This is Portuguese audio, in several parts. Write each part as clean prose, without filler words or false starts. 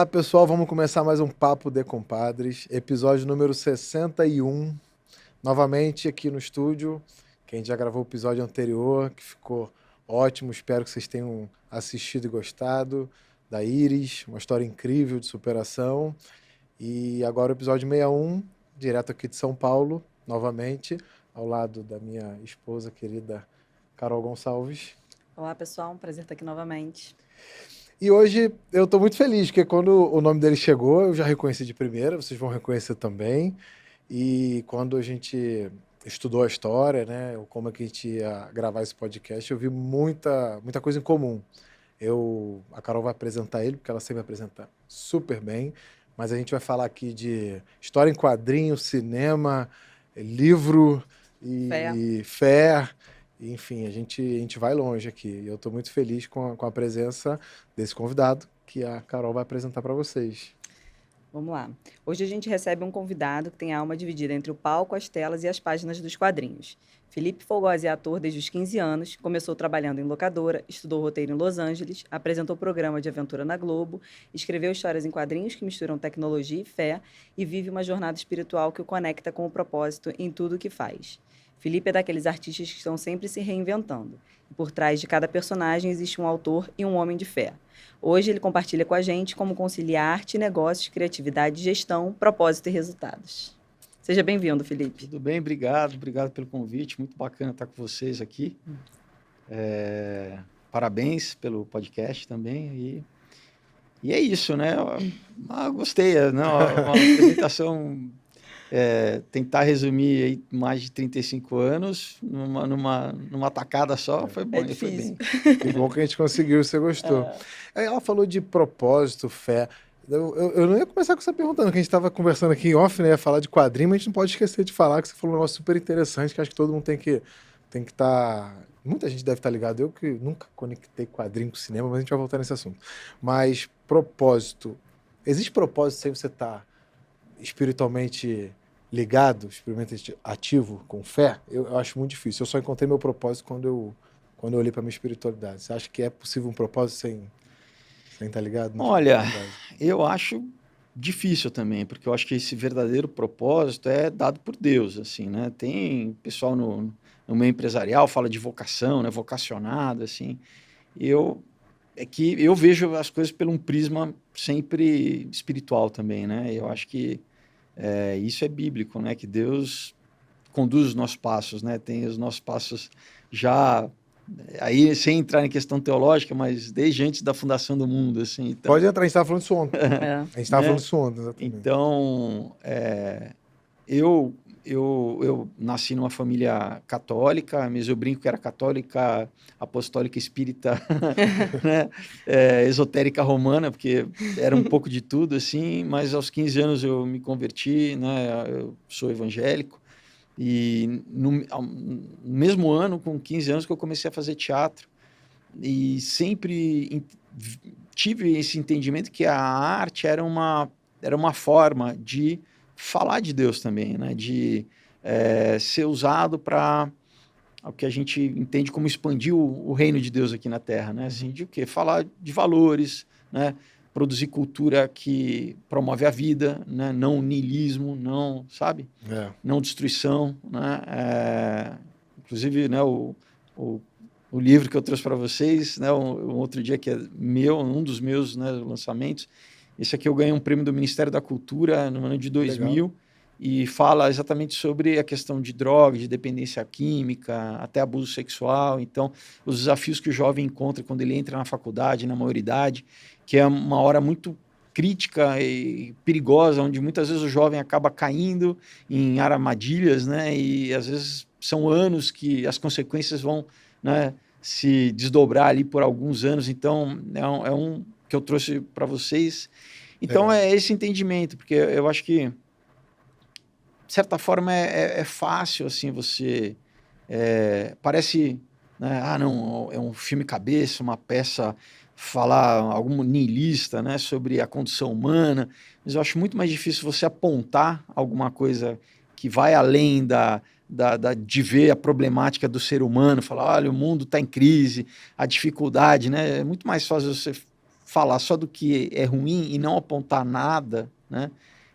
Olá, pessoal, vamos começar mais um Papo de Compadres, episódio número 61, novamente aqui no estúdio, que a gente já gravou o episódio anterior, que ficou ótimo, espero que vocês tenham assistido e gostado, da Iris, uma história incrível de superação, e agora o episódio 61, direto aqui de São Paulo, novamente, ao lado da minha esposa querida Carol Gonçalves. Olá, pessoal, um prazer estar aqui novamente. E hoje eu estou muito feliz, porque quando o nome dele chegou, eu já reconheci de primeira, vocês vão reconhecer também. E quando a gente estudou a história, né, como é que a gente ia gravar esse podcast, eu vi muita coisa em comum. A Carol vai apresentar ele, porque ela sempre apresenta super bem, mas a gente vai falar aqui de história em quadrinho, cinema, livro e fé. Enfim, a gente vai longe aqui. E eu estou muito feliz com a presença desse convidado que a Carol vai apresentar para vocês. Vamos lá. Hoje a gente recebe um convidado que tem a alma dividida entre o palco, as telas e as páginas dos quadrinhos. Felipe Fogosi é ator desde os 15 anos, começou trabalhando em locadora, estudou roteiro em Los Angeles, apresentou programa de aventura na Globo, escreveu histórias em quadrinhos que misturam tecnologia e fé e vive uma jornada espiritual que o conecta com o propósito em tudo o que faz. Felipe é daqueles artistas que estão sempre se reinventando. E por trás de cada personagem existe um autor e um homem de fé. Hoje ele compartilha com a gente como conciliar arte, negócios, criatividade, gestão, propósito e resultados. Seja bem-vindo, Felipe. Tudo bem, obrigado pelo convite, muito bacana estar com vocês aqui. Parabéns pelo podcast também. E é isso, né? Gostei, né? Uma apresentação, tentar resumir aí mais de 35 anos numa tacada só, foi bom. É difícil. Foi bem. Que bom que a gente conseguiu, você gostou. Ela falou de propósito, fé. Eu não ia começar com essa pergunta, não, que a gente estava conversando aqui em off, né? Ia falar de quadrinho, mas a gente não pode esquecer de falar que você falou um negócio super interessante, que acho que todo mundo tem que estar... Muita gente deve estar ligado. Eu que nunca conectei quadrinho com cinema, mas a gente vai voltar nesse assunto. Mas propósito. Existe propósito sem você estar espiritualmente ligado, espiritualmente ativo, com fé? Eu acho muito difícil. Eu só encontrei meu propósito quando eu olhei para minha espiritualidade. Você acha que é possível um propósito sem estar ligado? Olha, eu acho difícil também, porque eu acho que esse verdadeiro propósito é dado por Deus, assim, né? Tem pessoal no meio empresarial fala de vocação, né? Vocacionado, assim. É que eu vejo as coisas por um prisma sempre espiritual também, né? Eu acho que isso é bíblico, né? Que Deus conduz os nossos passos, né? Tem os nossos passos já... Aí, sem entrar em questão teológica, mas desde antes da fundação do mundo, assim. Então, pode entrar, a gente estava falando disso ontem. A gente estava falando disso ontem, exatamente. Então, eu nasci numa família católica, mas eu brinco que era católica, apostólica, espírita, né? Esotérica romana, porque era um pouco de tudo, assim, mas aos 15 anos eu me converti, né? Eu sou evangélico. E no mesmo ano, com 15 anos, que eu comecei a fazer teatro, e sempre tive esse entendimento que a arte era uma forma de falar de Deus também, né? De ser usado para o que a gente entende como expandir o reino de Deus aqui na Terra, né? Assim, de o quê? Falar de valores, né? Produzir cultura que promove a vida, né? Não niilismo, não, sabe? Não destruição, né? Inclusive, né, o livro que eu trouxe para vocês, né, um outro dia que é um dos meus, né, lançamentos, esse aqui eu ganhei um prêmio do Ministério da Cultura no ano de 2000. Legal. E fala exatamente sobre a questão de droga, de dependência química, até abuso sexual. Então, os desafios que o jovem encontra quando ele entra na faculdade, na maioridade, que é uma hora muito crítica e perigosa, onde muitas vezes o jovem acaba caindo em armadilhas, né? E às vezes são anos que as consequências vão, né, se desdobrar ali por alguns anos. Então, é um que eu trouxe para vocês. Então, é esse entendimento, porque eu acho que, de certa forma, é fácil, assim, você... parece, né, não, é um filme cabeça, uma peça, falar algum niilista, né, sobre a condição humana, mas eu acho muito mais difícil você apontar alguma coisa que vai além de ver a problemática do ser humano, falar, olha, o mundo está em crise, a dificuldade, né? É muito mais fácil você falar só do que é ruim e não apontar nada, né?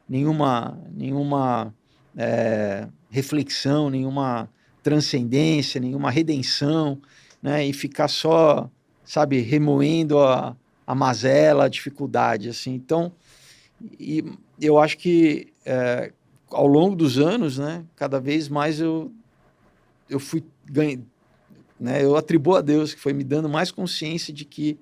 Nenhuma reflexão, nenhuma transcendência, nenhuma redenção, né? E ficar só, sabe, remoendo a mazela, a dificuldade, assim. Então, e eu acho que ao longo dos anos, né, cada vez mais eu fui ganhando, né, eu atribuo a Deus que foi me dando mais consciência de que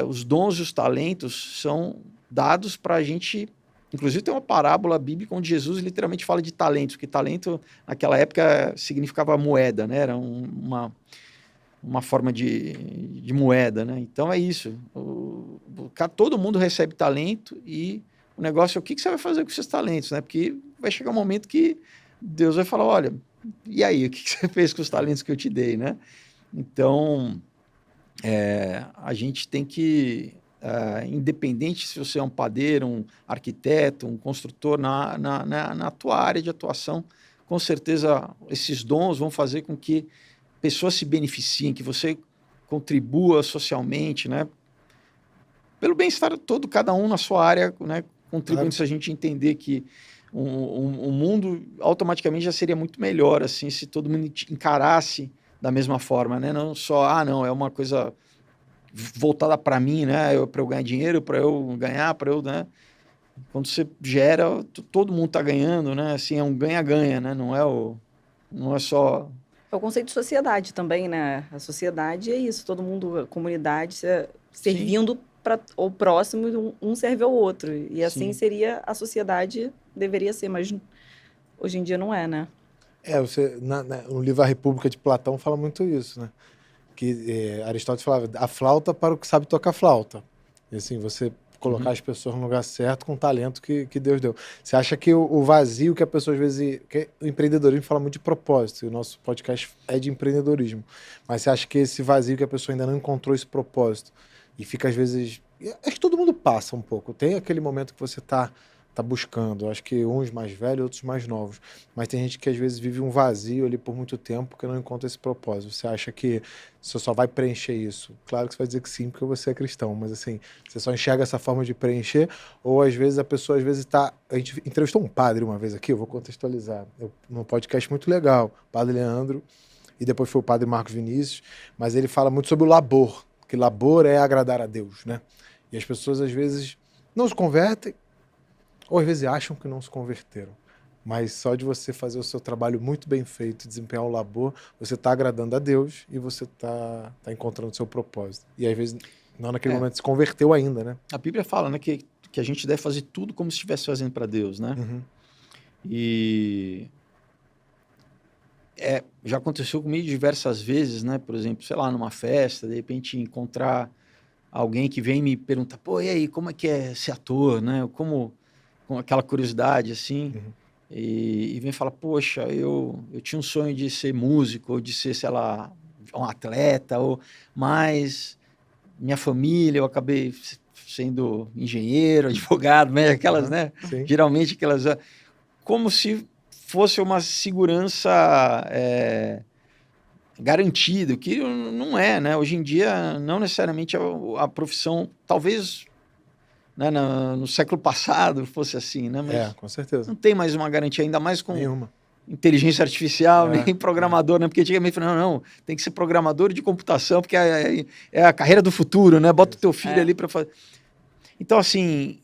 os dons e os talentos são dados para a gente. Inclusive tem uma parábola bíblica onde Jesus literalmente fala de talentos, porque talento naquela época significava moeda, né? Era uma forma de moeda, né? Então é isso. Todo mundo recebe talento e o negócio é o que você vai fazer com esses talentos, né? Porque vai chegar um momento que Deus vai falar, olha, e aí, o que você fez com os talentos que eu te dei, né? Então, a gente tem que, independente se você é um padeiro, um arquiteto, um construtor, na tua área de atuação, com certeza esses dons vão fazer com que pessoas se beneficiem, que você contribua socialmente, né? Pelo bem-estar todo, cada um na sua área, né? Contribuindo, se a gente entender que o mundo automaticamente já seria muito melhor, assim, se todo mundo encarasse da mesma forma, né? Não só, não, é uma coisa voltada para mim, né? Para eu ganhar dinheiro, para eu ganhar, para eu, né? Quando você gera, todo mundo está ganhando, né? Assim, é um ganha-ganha, né? Não é só... É o conceito de sociedade também, né? A sociedade é isso, todo mundo, a comunidade servindo para o próximo, um serve ao outro. E assim seria a sociedade, deveria ser, mas hoje em dia não é, né? No livro A República de Platão fala muito isso, né? Que Aristóteles falava, a flauta para o que sabe tocar flauta. E assim, você colocar as pessoas no lugar certo com o talento que Deus deu. Você acha que o vazio que a pessoa às vezes... o empreendedorismo fala muito de propósito, e o nosso podcast é de empreendedorismo. Mas você acha que esse vazio que a pessoa ainda não encontrou esse propósito e fica às vezes... Acho que todo mundo passa um pouco. Tem aquele momento que você tá buscando. Acho que uns mais velhos, outros mais novos. Mas tem gente que às vezes vive um vazio ali por muito tempo porque não encontra esse propósito. Você acha que você só vai preencher isso? Claro que você vai dizer que sim, porque você é cristão, mas assim, você só enxerga essa forma de preencher, ou às vezes a pessoa tá... A gente entrevistou um padre uma vez aqui, eu vou contextualizar. Num podcast muito legal, Padre Leandro, e depois foi o Padre Marcos Vinícius, mas ele fala muito sobre o labor, que labor é agradar a Deus, né? E as pessoas às vezes não se convertem, ou às vezes acham que não se converteram. Mas só de você fazer o seu trabalho muito bem feito, desempenhar o labor, você está agradando a Deus e você está encontrando o seu propósito. E às vezes, não naquele momento, se converteu ainda, né? A Bíblia fala, né, que a gente deve fazer tudo como se estivesse fazendo para Deus, né? Uhum. E já aconteceu comigo diversas vezes, né? Por exemplo, sei lá, numa festa, de repente encontrar alguém que vem me perguntar, pô, e aí, como é que é ser ator, né? Com aquela curiosidade, assim, e vem falar, poxa, eu tinha um sonho de ser músico, ou de ser, sei lá, um atleta, mas minha família, eu acabei sendo engenheiro, advogado, né? Aquelas, né? Sim. Geralmente aquelas... Como se fosse uma segurança garantida, que não é, né? Hoje em dia, não necessariamente a profissão, talvez... Né, no século passado fosse assim, né? Mas com certeza. não tem mais uma garantia, ainda mais com nenhuma inteligência artificial, nem programador, né? Porque antigamente falaram, não, tem que ser programador de computação, porque é a carreira do futuro, né? Bota o teu filho ali para fazer. Então, assim,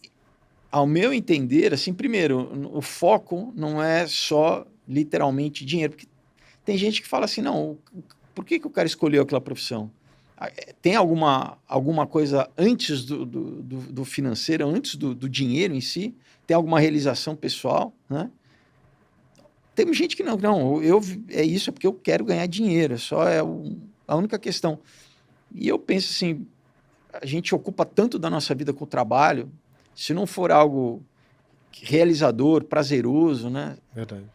ao meu entender, assim, primeiro, o foco não é só literalmente dinheiro, porque tem gente que fala assim, não, por que o cara escolheu aquela profissão? Tem alguma coisa antes do financeiro, antes do dinheiro em si? Tem alguma realização pessoal, né? Tem gente que não, é porque eu quero ganhar dinheiro, só a única questão. E eu penso assim, a gente ocupa tanto da nossa vida com o trabalho, se não for algo realizador, prazeroso, né? Verdade.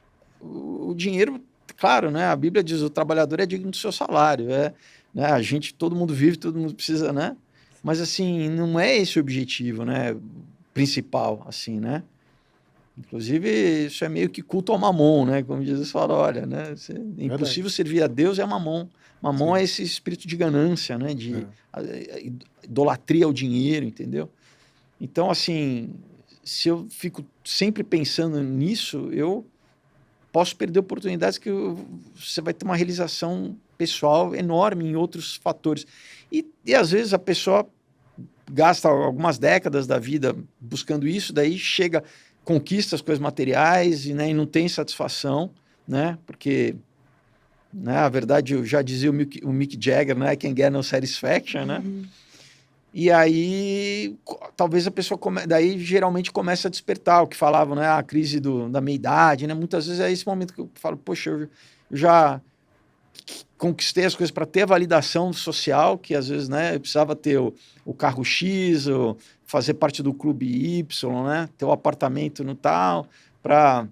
O dinheiro, claro, né? A Bíblia diz, o trabalhador é digno do seu salário, né? Todo mundo vive, todo mundo precisa, né? Mas assim, não é esse o objetivo, né? Principal, assim, né? Inclusive, isso é meio que culto ao mamon, né? Como Jesus fala, olha, né? É impossível servir a Deus é mamon. Mamon é esse espírito de ganância, né? De idolatria ao dinheiro, entendeu? Então, assim, se eu fico sempre pensando nisso, eu posso perder oportunidades que você vai ter uma realização pessoal enorme em outros fatores. E às vezes a pessoa gasta algumas décadas da vida buscando isso, daí chega, conquista as coisas materiais e, né, e não tem satisfação, né? Porque, né, a verdade, eu já dizia o Mick Jagger, né? I can get no satisfaction, né? E aí, talvez a pessoa daí geralmente começa a despertar o que falavam, né? A crise da meia-idade, né? Muitas vezes é esse momento que eu falo, poxa, eu já conquistei as coisas para ter a validação social, que às vezes, né, eu precisava ter o carro X, ou fazer parte do clube Y, né? Ter o apartamento no tal, para...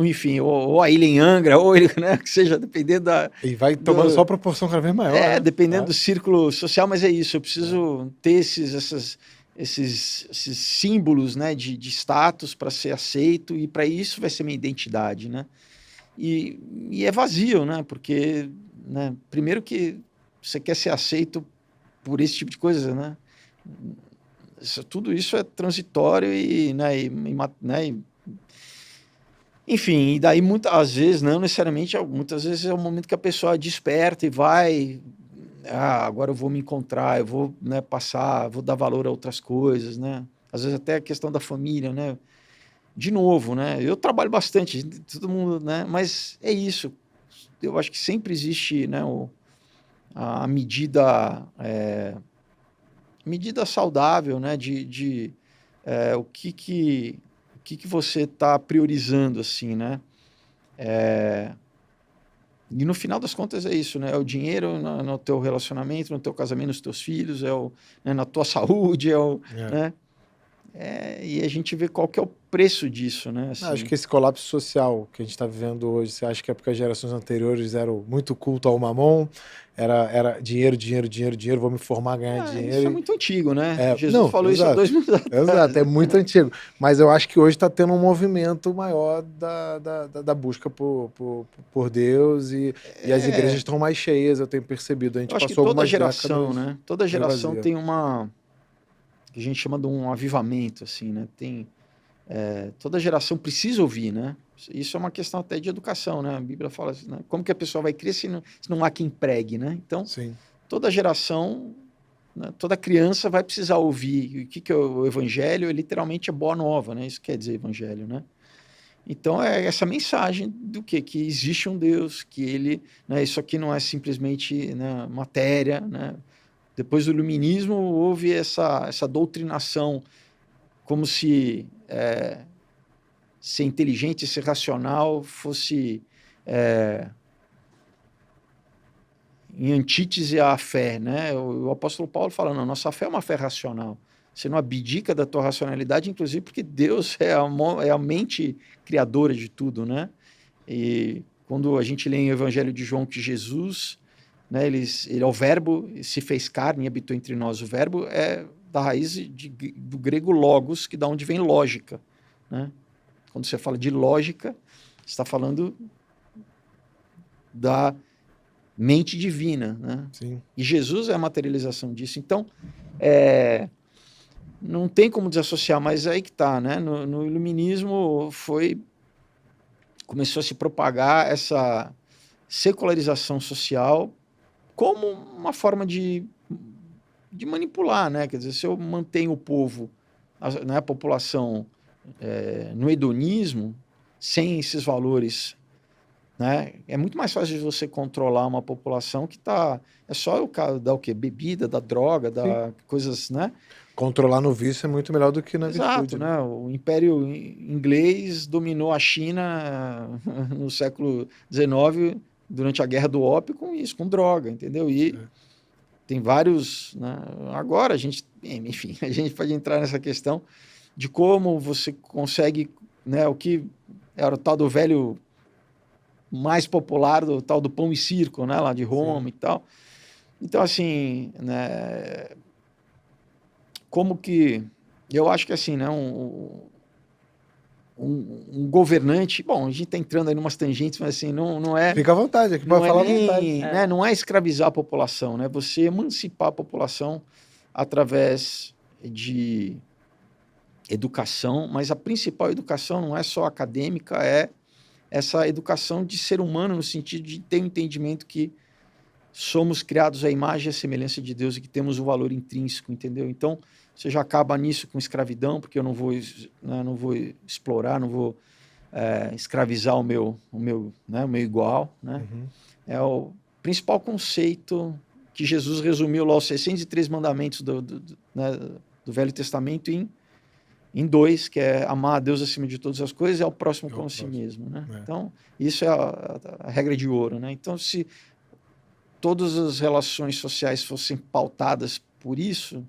enfim, ou a ilha em Angra, ou ele, né, que seja, dependendo da... E vai tomando só proporção cada vez maior, né? Dependendo do círculo social, mas é isso, eu preciso ter esses símbolos, né, de status para ser aceito, e para isso vai ser minha identidade, né? E é vazio, né? Porque, né, primeiro que você quer ser aceito por esse tipo de coisa, né? Tudo isso é transitório enfim, e daí muitas vezes, não necessariamente, muitas vezes é o momento que a pessoa desperta e vai, agora eu vou me encontrar, eu vou, né, passar, vou dar valor a outras coisas, né? Às vezes até a questão da família, né? De novo, né? Eu trabalho bastante, todo mundo, né? Mas é isso. Eu acho que sempre existe, né, a medida saudável, né? O que você está priorizando, assim, né? E no final das contas é isso, né? É o dinheiro no teu relacionamento, no teu casamento, nos teus filhos, né, na tua saúde, né? E a gente vê qual que é o preço disso, né? Assim. Acho que esse colapso social que a gente está vivendo hoje, você acha que é porque as gerações anteriores eram muito culto ao mamon, era dinheiro, dinheiro, dinheiro, dinheiro, vou me formar, ganhar dinheiro. Isso é muito antigo, né? Jesus falou exato, isso há 2000 anos atrás. Exato, é muito antigo. Mas eu acho que hoje está tendo um movimento maior da busca por Deus e as igrejas estão mais cheias, eu tenho percebido. A gente acho passou que algumas geração, né? Toda geração vazia. tem que a gente chama de um avivamento, assim, né? Toda geração precisa ouvir, né? Isso é uma questão até de educação, né? A Bíblia fala assim, né? Como que a pessoa vai crer se não há quem pregue, né? Então, Sim. Toda geração, né? Toda criança vai precisar ouvir. O que é o evangelho? Literalmente é boa nova, né? Isso quer dizer evangelho, né? Então, é essa mensagem do quê? Que existe um Deus, que ele, né? Isso aqui não é simplesmente, né, matéria, né? Depois do iluminismo, houve essa doutrinação como se ser inteligente, ser racional fosse em antítese à fé, né? O apóstolo Paulo fala, não, nossa fé é uma fé racional. Você não abdica da tua racionalidade, inclusive porque Deus é a mente criadora de tudo, né? E quando a gente lê em Evangelho de João que Jesus, né, ele é o verbo, se fez carne e habitou entre nós. O verbo é da raiz do grego logos, que da onde vem lógica, né? Quando você fala de lógica, você está falando da mente divina, né? Sim. E Jesus é a materialização disso. Então, não tem como desassociar, mas aí que está, né? No iluminismo começou a se propagar essa secularização social como uma forma de manipular, né? Quer dizer, se eu mantenho o povo, a população no hedonismo, sem esses valores, né? É muito mais fácil de você controlar uma população que está... É só o caso da o quê? Bebida, da droga, da coisas, né? Controlar no vício é muito melhor do que na Exato, virtude. né? O Império Inglês dominou a China no século XIX, durante a Guerra do Ópio, com isso, com droga, entendeu? E tem vários... Né? Agora, a gente pode entrar nessa questão de como você consegue, né, o que era o tal do velho mais popular, do tal do pão e circo, né, lá de Roma. Sim. E tal. Então, assim, né, como que... Eu acho que, assim, né, um governante, bom, a gente está entrando aí em umas tangentes, mas assim, não é... Fica à vontade, aqui pode falar à vontade. Né, não é escravizar a população, né? Você emancipar a população através de educação, mas a principal educação não é só acadêmica, é essa educação de ser humano, no sentido de ter um entendimento que somos criados à imagem e à semelhança de Deus e que temos um valor intrínseco, entendeu? Então, você já acaba nisso com escravidão, porque eu não vou explorar, não vou escravizar o meu igual, né? É o principal conceito que Jesus resumiu lá, os 603 mandamentos do Velho Testamento em 2, que é amar a Deus acima de todas as coisas e ao próximo como a si mesmo, né? Então, isso é a regra de ouro, né? Então, se todas as relações sociais fossem pautadas por isso,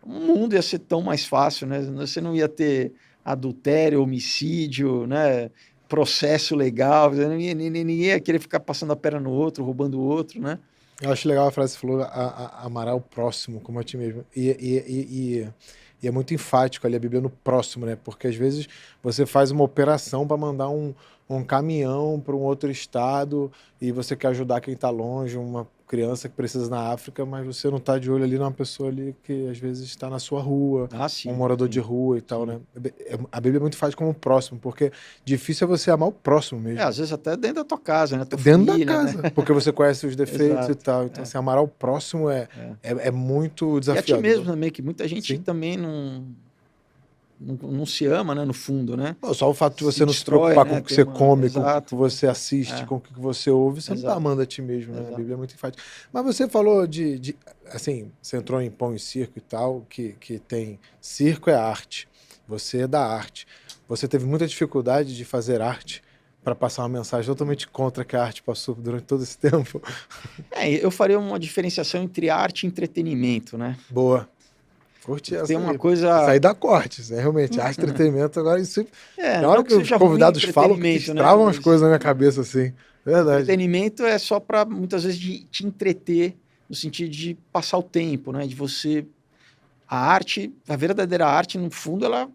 o mundo ia ser tão mais fácil, né? Você não ia ter adultério, homicídio, né? Processo legal, ninguém ia querer ficar passando a perna no outro, roubando o outro, né? Eu acho legal a frase que você falou, amará o próximo como a ti mesmo. E é muito enfático ali a Bíblia no próximo, né? Porque às vezes você faz uma operação para mandar um caminhão para um outro estado e você quer ajudar quem está longe, uma criança que precisa na África, mas você não está de olho ali numa pessoa ali que às vezes está na sua rua, Sim, um morador de rua e tal, sim. né? A Bíblia é muito enfática como o próximo, porque difícil é você amar o próximo mesmo. Às vezes até dentro da tua casa, né? Tua Dentro família, da casa, né? porque você conhece os defeitos Exato, e tal. Então, assim, amar ao próximo é muito desafiador. E a ti mesmo também, que muita gente Sim. também não se ama, né? No fundo, né? Só o fato de você Se não se destrói, preocupar né? com o que você come, com o Exato. que você assiste, com o que você ouve, você não está Exato. amando a ti mesmo, né? Exato. A Bíblia é muito enfática. Mas você falou assim, você entrou em pão e circo e tal, que tem... Circo é arte, você é da arte. Você teve muita dificuldade de fazer arte para passar uma mensagem totalmente contra que a arte passou durante todo esse tempo. Eu faria uma diferenciação entre arte e entretenimento, né? Boa. Curti essa Tem uma aí. coisa... Isso aí dá cortes, né? Realmente, arte e entretenimento, agora isso... Na hora não que os seja convidados ruim falam, que entretenimento, né? travam as coisas na minha cabeça, assim. Verdade. Entretenimento é só para, muitas vezes, de te entreter, no sentido de passar o tempo, né? De você... A arte, a verdadeira arte, no fundo, ela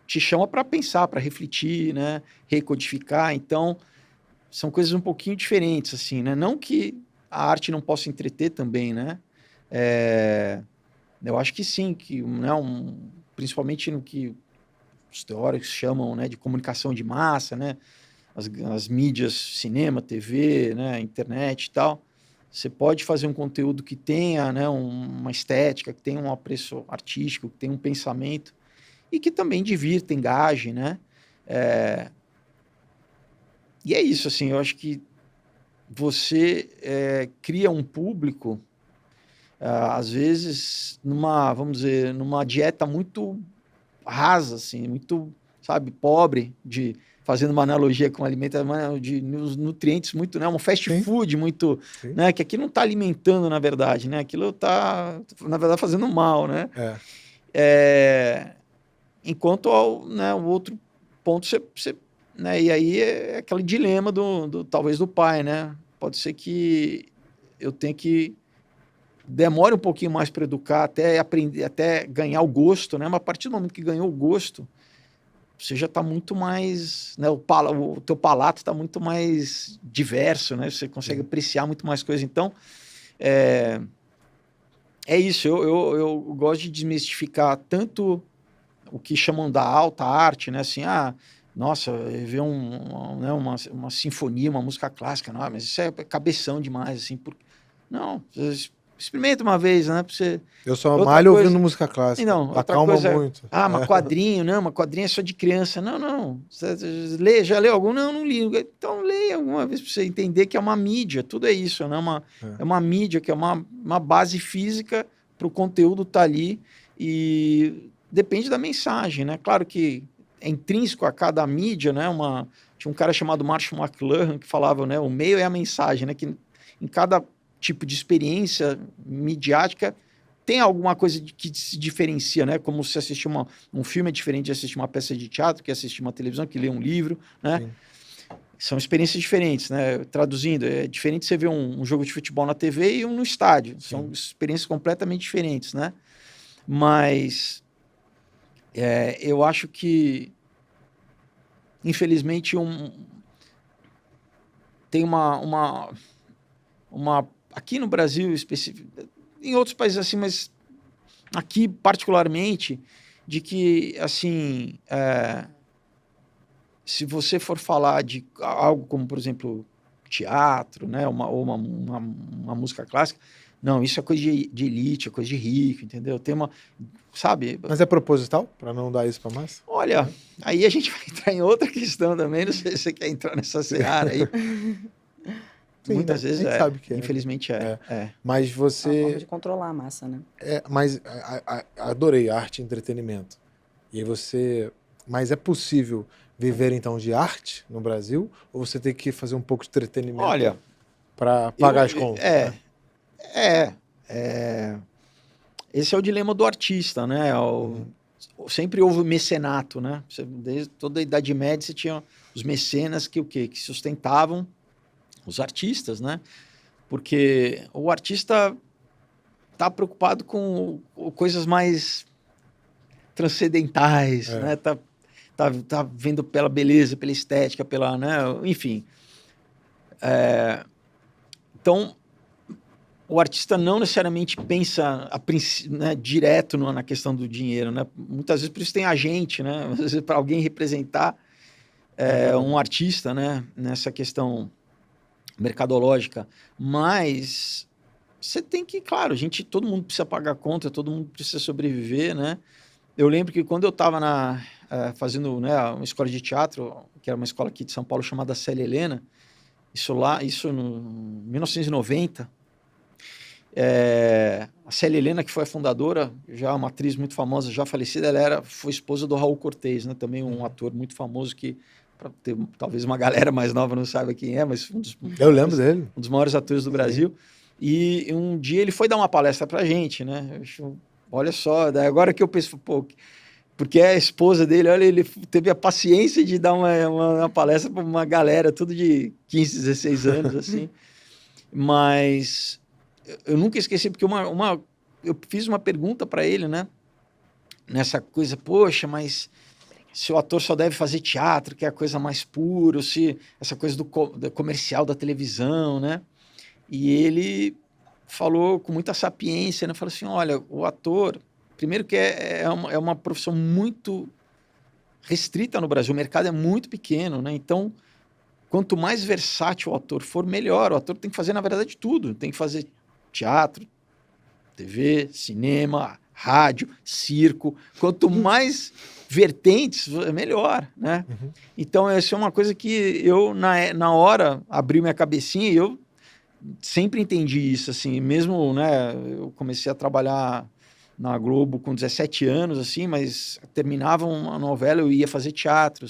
te chama para pensar, para refletir, né? Recodificar. Então, são coisas um pouquinho diferentes, assim, né? Não que a arte não possa entreter também, né? Eu acho que sim, que, né, principalmente no que os teóricos chamam, né, de comunicação de massa, né? As mídias, cinema, TV, né, internet e tal. Você pode fazer um conteúdo que tenha, né, uma estética, que tenha um apreço artístico, que tenha um pensamento e que também divirta, engaje, né? E é isso, assim, eu acho que você cria um público, às vezes, vamos dizer, numa dieta muito rasa, assim, muito, sabe, pobre, fazendo uma analogia com alimentação, de nutrientes muito, né, um fast food muito, né, que aqui não está alimentando, na verdade, né, aquilo está, na verdade, fazendo mal, né. Enquanto o outro ponto, você né, e aí é aquele dilema talvez do pai, né, pode ser que eu tenha que demore um pouquinho mais para educar, até aprender, até ganhar o gosto, né? Mas a partir do momento que ganhou o gosto, você já está muito mais, né? O teu palato está muito mais diverso, né? Você consegue apreciar muito mais coisas. Então, é isso. Eu gosto de desmistificar tanto o que chamam da alta arte, né? Assim, nossa, ver uma sinfonia, uma música clássica, não, mas isso é cabeção demais, assim. Não, experimenta uma vez, né? Pra você... Eu só malho ouvindo música clássica. Não, acalma muito. Uma quadrinho, não, uma quadrinha é só de criança. Não. Você já leu algum? Não li. Então leia alguma vez para você entender que é uma mídia, tudo é isso, né? É uma mídia, que é uma base física para o conteúdo estar ali e depende da mensagem, né? Claro que é intrínseco a cada mídia, né? Tinha um cara chamado Marshall McLuhan que falava, né? O meio é a mensagem, né? Que em cada tipo de experiência midiática tem alguma coisa que se diferencia, né? Como se assistir um filme é diferente de assistir uma peça de teatro, que assistir uma televisão, que ler um livro, né? Sim. São experiências diferentes, né? Traduzindo, é diferente você ver um jogo de futebol na TV e um no estádio. Sim. São experiências completamente diferentes, né? Mas eu acho que infelizmente, tem aqui no Brasil, em outros países assim, mas aqui particularmente, de que, assim, se você for falar de algo como, por exemplo, teatro, né, ou uma música clássica, não, isso é coisa de elite, é coisa de rico, entendeu? Tem sabe? Mas é proposital, para não dar isso para massa? Olha, aí a gente vai entrar em outra questão também, não sei se você quer entrar nessa seara aí. Sim, Muitas né? vezes sabe que infelizmente é. Mas É uma você... forma de controlar a massa, né? mas adorei arte e entretenimento. E aí você... Mas é possível viver, então, de arte no Brasil? Ou você tem que fazer um pouco de entretenimento Olha, para pagar as contas? Esse é o dilema do artista, né? Sempre houve mecenato, né? Desde toda a Idade Média você tinha os mecenas que sustentavam os artistas, né? Porque o artista está preocupado com coisas mais transcendentais, né? Tá vendo pela beleza, pela estética, né? Enfim. Então, o artista não necessariamente pensa né, direto na questão do dinheiro, né? Muitas vezes por isso tem agente, né? Às vezes para alguém representar um artista, né? Nessa questão mercadológica. Mas você tem que, claro, todo mundo precisa pagar conta, todo mundo precisa sobreviver, né? Eu lembro que quando eu estava fazendo, né, uma escola de teatro, que era uma escola aqui de São Paulo chamada Célia Helena, isso no 1990, a Célia Helena, que foi a fundadora, já uma atriz muito famosa, já falecida, foi esposa do Raul Cortez, né? Também um ator muito famoso que talvez uma galera mais nova não saiba quem é, mas eu lembro dele. Um dos maiores atores do Brasil. E um dia ele foi dar uma palestra pra gente, né? Olha só, agora que eu penso, pô, porque a esposa dele, olha, ele teve a paciência de dar uma palestra para uma galera, tudo de 15, 16 anos, assim. Mas eu nunca esqueci, porque eu fiz uma pergunta para ele, né? Nessa coisa, poxa, mas se o ator só deve fazer teatro, que é a coisa mais pura, ou se essa coisa do comercial da televisão, né? E ele falou com muita sapiência, né? Falou assim, olha, o ator, primeiro que é uma profissão muito restrita no Brasil, o mercado é muito pequeno, né? Então, quanto mais versátil o ator for, melhor. O ator tem que fazer, na verdade, tudo. Tem que fazer teatro, TV, cinema, rádio, circo. Quanto mais vertentes, melhor, né? Então, essa é uma coisa que eu, na hora, abri minha cabecinha e eu sempre entendi isso, assim, mesmo, né, eu comecei a trabalhar na Globo com 17 anos, assim, mas terminava uma novela, eu ia fazer teatro,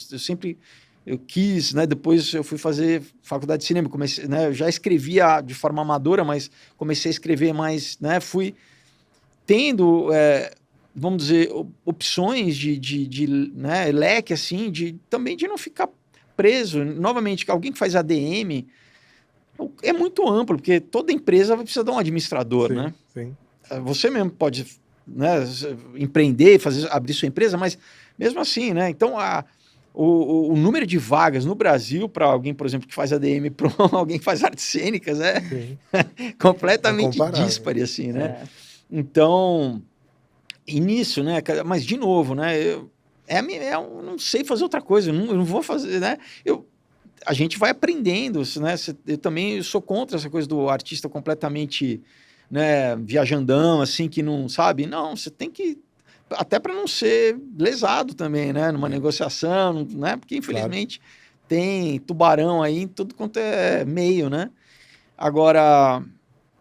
eu quis, né, depois eu fui fazer faculdade de cinema, comecei, né, eu já escrevia de forma amadora, mas comecei a escrever mais, né, fui tendo, vamos dizer, opções de né, leque, assim, também de não ficar preso, novamente, alguém que faz ADM, é muito amplo, porque toda empresa precisa de um administrador, né? Sim. Você mesmo pode, né, empreender, abrir sua empresa, mas mesmo assim, né? Então, o número de vagas no Brasil para alguém, por exemplo, que faz ADM, para alguém que faz artes cênicas, é completamente díspare, assim, né? Então, e nisso, né? Mas, de novo, né? Eu não sei fazer outra coisa, eu não vou fazer, né? A gente vai aprendendo, né? Eu também sou contra essa coisa do artista completamente, né, viajandão, assim, que não sabe. Não, você tem que... Até para não ser lesado também, né? Numa negociação, né? Porque, infelizmente, tem tubarão aí em tudo quanto é meio, né? Agora,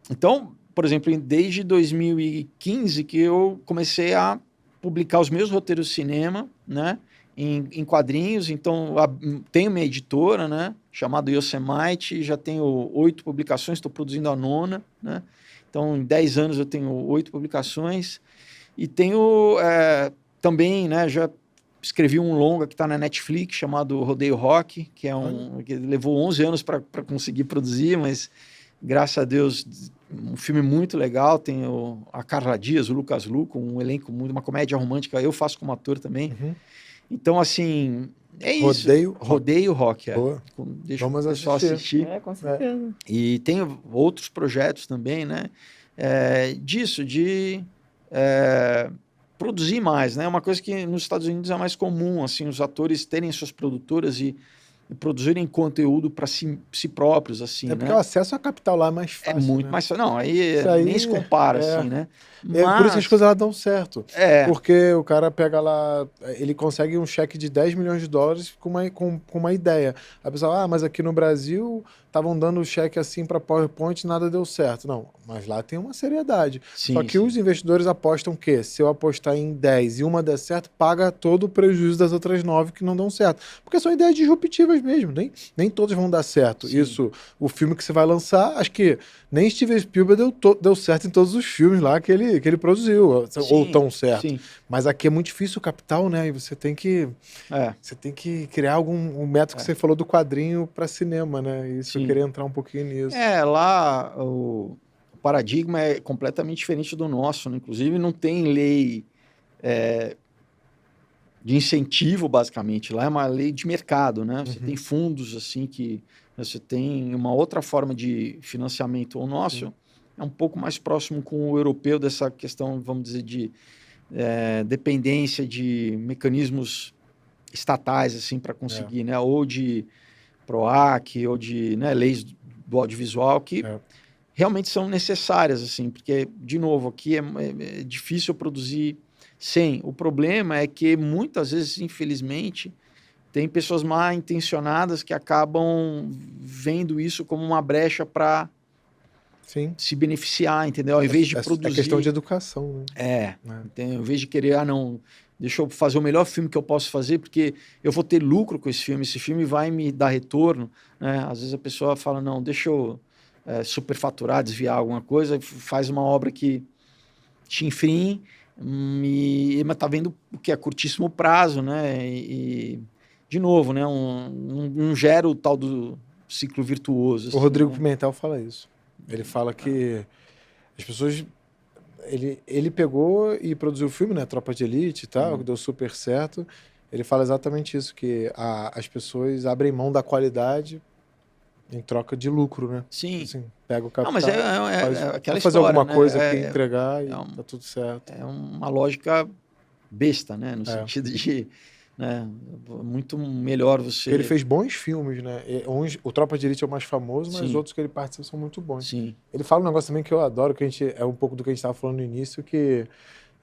então, por exemplo, desde 2015 que eu comecei a publicar os meus roteiros de cinema, né? Em quadrinhos, então tenho minha editora, né, chamada Yosemite, já tenho 8 publicações, estou produzindo a 9ª, né, então em 10 anos eu tenho 8 publicações, e tenho também, né, já escrevi um longa que está na Netflix, chamado Rodeio Rock, que que levou 11 anos para conseguir produzir, mas graças a Deus, um filme muito legal, tem a Carla Dias, o Lucas Luco, um elenco, uma comédia romântica, eu faço como ator também. Então, assim, É isso. Rodeio Rock. Boa. Deixa Vamos o pessoal assistir. Com certeza. E tem outros projetos também, né? De produzir mais, né? Uma coisa que nos Estados Unidos é mais comum, assim, os atores terem suas produtoras e produzirem conteúdo para si próprios, assim, porque né? o acesso à capital lá é mais fácil. É muito né? mais fácil. Não, aí Isso nem se compara, assim, né? Por isso que as coisas lá dão certo. É, Porque o cara pega lá, ele consegue um cheque de 10 milhões de dólares com uma ideia. A pessoa, mas aqui no Brasil estavam dando cheque assim para PowerPoint e nada deu certo. Não, mas lá tem uma seriedade. sim, Só que os investidores apostam que se eu apostar em 10 e uma der certo, paga todo o prejuízo das outras 9 que não dão certo. Porque são ideias disruptivas mesmo, nem todas vão dar certo. Sim. Isso, o filme que você vai lançar, acho que nem Steven Spielberg deu certo em todos os filmes lá que ele produziu, ou tão certo. Sim. Mas aqui é muito difícil o capital, né? E você tem que criar um método que você falou do quadrinho para cinema, né? Isso Sim. eu queria entrar um pouquinho nisso. Lá o paradigma é completamente diferente do nosso, né? Inclusive não tem lei de incentivo, basicamente. Lá é uma lei de mercado, né? Você tem fundos, assim, que você tem uma outra forma de financiamento. O nosso é um pouco mais próximo com o europeu dessa questão, vamos dizer, de dependência de mecanismos estatais, assim, para conseguir, né? Ou de PROAC, ou de leis do audiovisual, que realmente são necessárias, assim, porque, de novo, aqui é difícil produzir sem. O problema é que, muitas vezes, infelizmente, tem pessoas mal intencionadas que acabam vendo isso como uma brecha para se beneficiar, entendeu? Ao invés de produzir... É questão de educação, né? Então, ao invés de querer, não, deixa eu fazer o melhor filme que eu posso fazer, porque eu vou ter lucro com esse filme vai me dar retorno, né? Às vezes a pessoa fala, não, deixa eu superfaturar, desviar alguma coisa, faz uma obra que te enfim, mas tá vendo o que é curtíssimo prazo, né? E de novo, né? Não gera o tal do ciclo virtuoso. O Rodrigo Pimentel fala isso. Ele fala que as pessoas... Ele pegou e produziu o filme, né? Tropa de Elite e tal, que deu super certo. Ele fala exatamente isso, que as pessoas abrem mão da qualidade em troca de lucro, né? Sim. Assim, pega o capital, mas aquela fazer história, alguma né? coisa que entregar e tá tudo certo. É uma lógica besta, né? No sentido de... Né? Muito melhor você... Ele fez bons filmes, né? O Tropa de Elite é o mais famoso, mas os outros que ele participa são muito bons. Sim. Ele fala um negócio também que eu adoro, que é um pouco do que a gente estava falando no início, que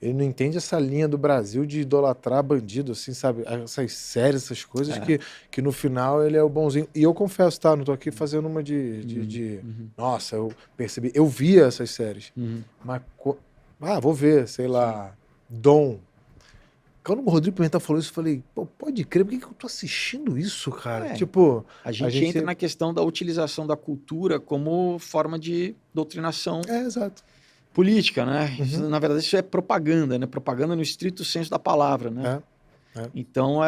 ele não entende essa linha do Brasil de idolatrar bandido, assim, sabe? Essas séries, essas coisas, que no final ele é o bonzinho. E eu confesso, tá? Não tô aqui fazendo uma Nossa, eu percebi. Eu via essas séries. Mas, vou ver, sei lá, Dom. Quando o Rodrigo Pimentel falou isso, eu falei, pô, pode crer, por que eu tô assistindo isso, cara? Tipo... A gente entra na questão da utilização da cultura como forma de doutrinação exato. política, né? Isso, na verdade, isso é propaganda, né? Propaganda no estrito senso da palavra, né? Então,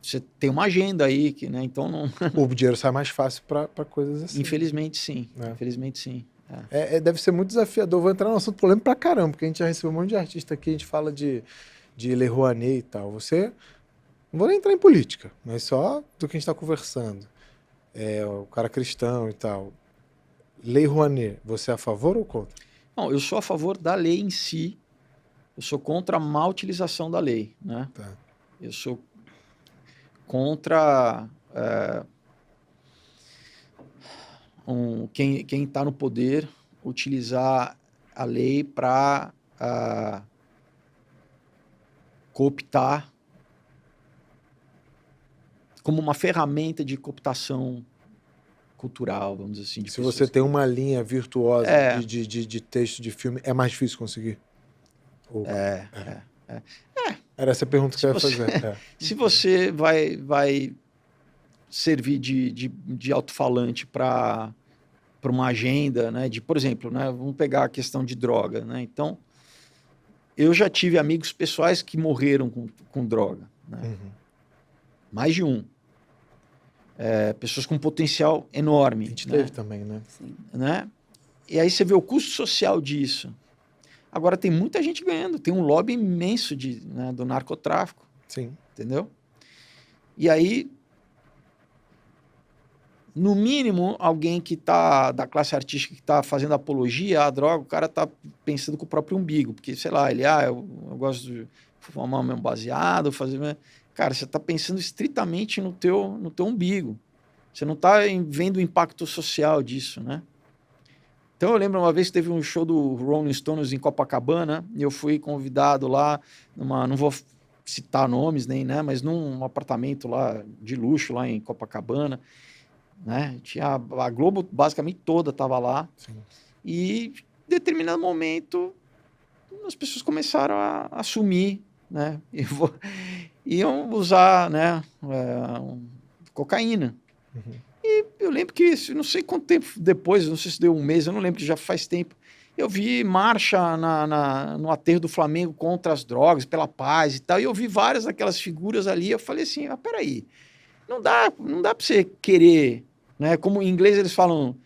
você tem uma agenda aí, né? Então, não... O dinheiro sai mais fácil para coisas assim. Infelizmente, sim. Infelizmente, sim. Deve ser muito desafiador. Vou entrar no assunto polêmico pra caramba, porque a gente já recebeu um monte de artista aqui, a gente fala de Lei Rouanet e tal. Você... Não vou nem entrar em política, mas só do que a gente tá conversando. O cara cristão e tal. Lei Rouanet, você é a favor ou contra? Não, eu sou a favor da lei em si. Eu sou contra a má utilização da lei, né? Eu sou contra... quem está no poder utilizar a lei para cooptar como uma ferramenta de cooptação cultural, vamos dizer assim. Se você tem uma linha virtuosa de texto de filme, é mais difícil conseguir? Era essa a pergunta que eu ia fazer. Se você vai servir de alto-falante para uma agenda, né? Por exemplo, né? Vamos pegar a questão de droga, né? Então, eu já tive amigos pessoais que morreram com droga, né? Mais de um. Pessoas com potencial enorme. A gente teve também, né? Sim. Né? E aí você vê o custo social disso. Agora, tem muita gente ganhando. Tem um lobby imenso do narcotráfico. Sim. Entendeu? E aí, no mínimo, alguém que tá da classe artística que tá fazendo apologia à droga, o cara tá pensando com o próprio umbigo, porque, sei lá, ele, eu gosto de fumar meu baseado, fazer... Cara, você tá pensando estritamente no teu umbigo. Você não tá vendo o impacto social disso, né? Então eu lembro uma vez que teve um show do Rolling Stones em Copacabana, e eu fui convidado lá, não vou citar nomes nem, né, mas num apartamento lá de luxo lá em Copacabana, né? Tinha a Globo basicamente toda estava lá. Sim. E em determinado momento as pessoas começaram a assumir, né? Iam usar, né, cocaína. Uhum. E eu lembro que, não sei quanto tempo depois, não sei se deu um mês, eu não lembro, que já faz tempo, eu vi marcha no aterro do Flamengo contra as drogas, pela paz e tal, e eu vi várias daquelas figuras ali, eu falei assim, peraí, não dá para você querer, né, como em inglês eles falam,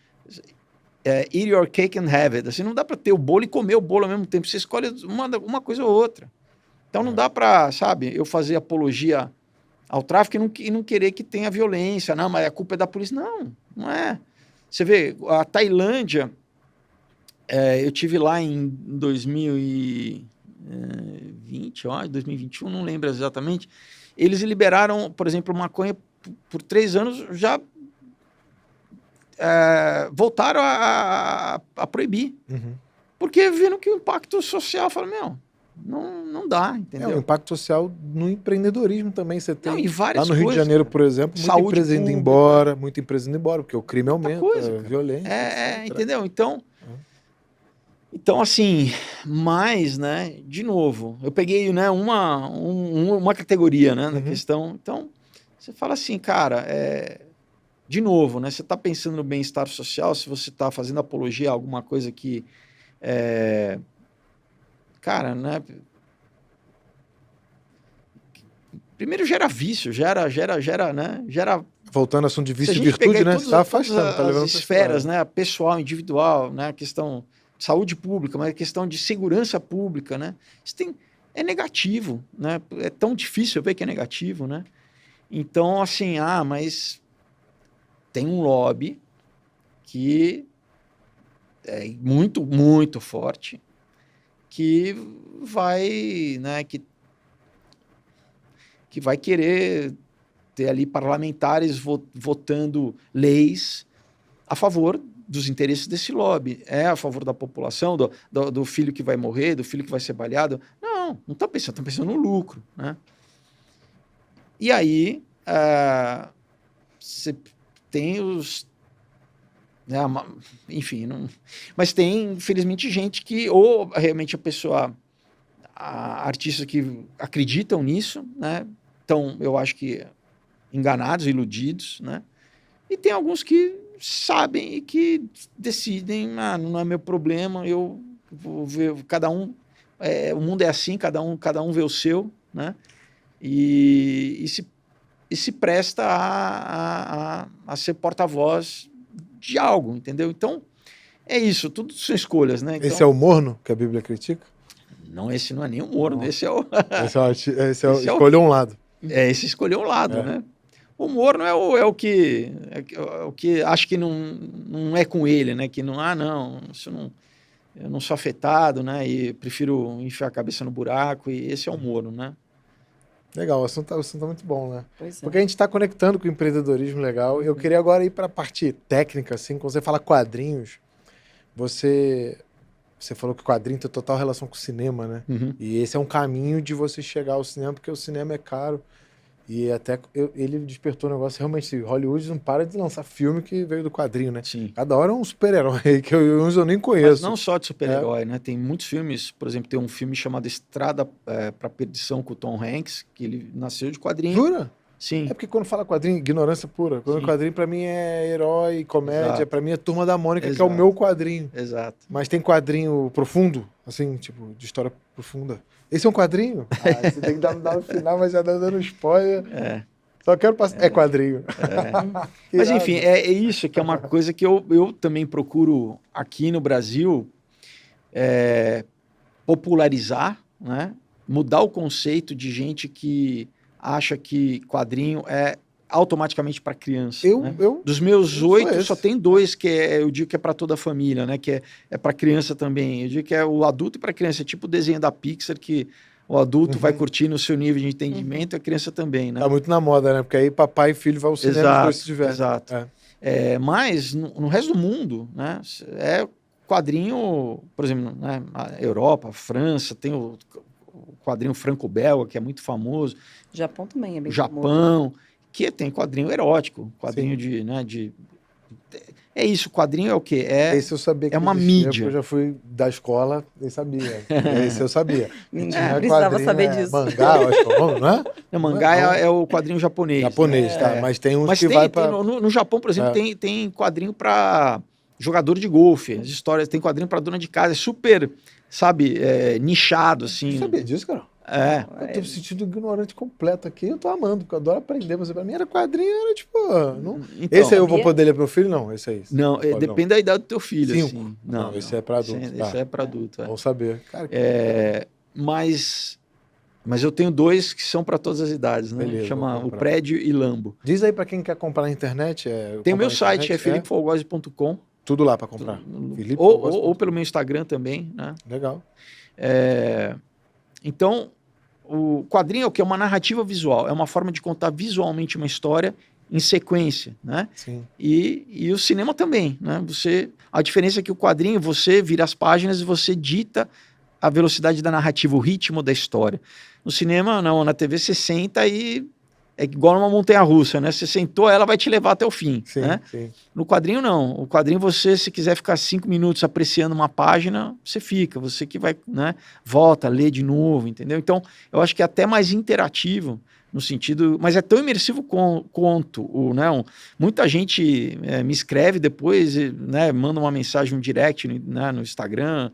eat your cake and have it, assim, não dá para ter o bolo e comer o bolo ao mesmo tempo, você escolhe uma coisa ou outra. Então não dá para, sabe, eu fazer apologia ao tráfico e não querer que tenha violência. Não, mas a culpa é da polícia. Não é. Você vê, a Tailândia, eu tive lá em 2020, 2021, não lembro exatamente. Eles liberaram, por exemplo, maconha por 3 anos, já voltaram a proibir. Uhum. Porque viram que o impacto social, falaram, não dá, entendeu? O impacto social no empreendedorismo também. Você tem E várias lá no Rio de Janeiro, por exemplo, muita empresa indo embora, porque o crime aumenta, a violência. Entendeu? Então, assim, mas, né, de novo, eu peguei, né, uma categoria, né, na questão. Então, você fala assim, cara, de novo, né, você está pensando no bem-estar social, se você está fazendo apologia a alguma coisa que cara, né? Primeiro gera vício, gera, né? Voltando ao assunto de vício e virtude, né? Você está afastando, tá levando as esferas, né? Pessoal, individual, né? A questão de saúde pública, mas a questão de segurança pública, né? Isso é negativo, né? É tão difícil ver que é negativo, né? Então, assim, mas tem um lobby que é muito, muito forte, que vai, né, que vai querer ter ali parlamentares votando leis a favor dos interesses desse lobby. A favor da população, do filho que vai morrer, do filho que vai ser baleado. Não estão pensando, estão pensando no lucro, né? E aí, você tem os... enfim, mas tem, infelizmente, gente que, ou realmente artistas que acreditam nisso, né? Então, eu acho que enganados, iludidos, né? E tem alguns que sabem e que decidem, não é meu problema, eu vou ver, cada um, o mundo é assim, cada um vê o seu, né? E se presta a ser porta-voz de algo, entendeu? Então, é isso, tudo são escolhas, né? Então, esse é o morno que a Bíblia critica? Não, esse não é nem o morno, esse é o... esse escolheu um lado. Esse escolheu um lado, né? O morno é o que acho que não é com ele, né? Que não, eu não sou afetado, né? E prefiro enfiar a cabeça no buraco, e esse é o morno, né? Legal, o assunto tá muito bom, né? Pois é. Porque a gente está conectando com o empreendedorismo legal. Eu queria agora ir para a parte técnica, assim, quando você fala quadrinhos, você falou que quadrinho tem total relação com o cinema, né? Uhum. E esse é um caminho de você chegar ao cinema, porque o cinema é caro. E até ele despertou um negócio, realmente, Hollywood não para de lançar filme que veio do quadrinho, né? Sim. Cada hora é um super-herói que eu nem conheço. Mas não só de super-herói, né? Tem muitos filmes, por exemplo, tem um filme chamado Estrada para Perdição com o Tom Hanks, que ele nasceu de quadrinho. Jura? Sim. É porque quando fala quadrinho, ignorância pura. Quando quadrinho pra mim é herói, comédia, Exato. pra mim é Turma da Mônica, Exato. que é o meu quadrinho. Exato. Mas tem quadrinho profundo, assim, tipo, de história profunda. Esse é um quadrinho? Você tem que dar no final, mas já dando spoiler. Só quero passar. É quadrinho. Mas enfim, é isso que é uma coisa que eu também procuro aqui no Brasil popularizar, né? mudar o conceito de gente que acha que quadrinho é automaticamente para criança. Né? Dos meus 8, só tem 2 que eu digo que é para toda a família, né? Que é para criança também. Eu digo que é o adulto e para criança. É tipo o desenho da Pixar que o adulto vai curtir no seu nível de entendimento e a criança também, né? Tá muito na moda, né? Porque aí papai e filho vão ao cinema e os dois se divertem. Exato. Mas no resto do mundo, né? É quadrinho, por exemplo, né? A Europa, a França, tem o quadrinho franco-belga, que é muito famoso. Japão também é bem Japão, famoso. que tem quadrinho erótico, quadrinho é isso, quadrinho é o quê? Esse eu sabia que uma existia, mídia. Eu já fui da escola e sabia. Esse eu sabia. Ninguém precisava saber disso. Mangá, eu acho que é o nome, não é? Não, mangá é o quadrinho japonês. Japonês, tá. Mas tem uns que vai para... No Japão, por exemplo, tem quadrinho para jogador de golfe, as histórias, tem quadrinho para dona de casa, é super, sabe, nichado, assim. Você sabia disso, cara? Eu tô me sentindo ignorante completo aqui, eu tô amando, porque eu adoro aprender, mas pra mim era quadrinho, era tipo... Não... Então, esse aí eu vou poder ler pro meu filho? Não, esse aí. Não, depende da idade do teu filho. 5? Assim. Não, esse é pra adulto. Esse é pra adulto. Vamos saber. Cara, mas eu tenho 2 que são para todas as idades, né? Beleza, chama O Prédio e Lambo. Diz aí pra quem quer comprar na internet. Tem o meu site, é felipefolgose.com. Tudo lá pra comprar. Ou pelo meu Instagram também, né? Legal. Então, o quadrinho é o que? É uma narrativa visual, é uma forma de contar visualmente uma história em sequência, né? Sim. E o cinema também, né? A diferença é que o quadrinho, você vira as páginas e você dita a velocidade da narrativa, o ritmo da história. No cinema, não, na TV você senta e é igual numa montanha-russa, né? Você sentou, ela vai te levar até o fim, sim, né? Sim. No quadrinho, não. O quadrinho, você, se quiser ficar 5 minutos apreciando uma página, você fica. Você que vai, né? Volta, lê de novo, entendeu? Então, eu acho que é até mais interativo, no sentido... Mas é tão imersivo quanto, né? Muita gente me escreve depois, né? Manda uma mensagem, um direct, né? No Instagram,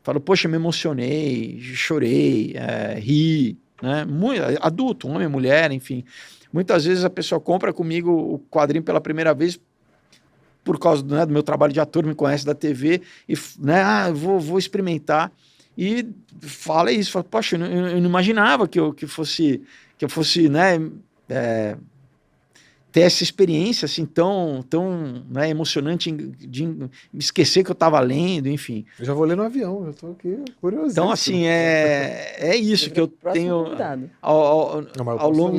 fala, poxa, me emocionei, chorei, ri, né? Adulto, homem, mulher, enfim. Muitas vezes a pessoa compra comigo o quadrinho pela primeira vez por causa do meu trabalho de ator, me conhece da TV e, né, vou experimentar e fala isso, fala, poxa, eu não imaginava que eu fosse, né, ter essa experiência assim tão né, emocionante de esquecer que eu estava lendo, enfim. Eu já vou ler no avião, eu tô aqui curioso. Então, assim, é isso que eu tenho ao longo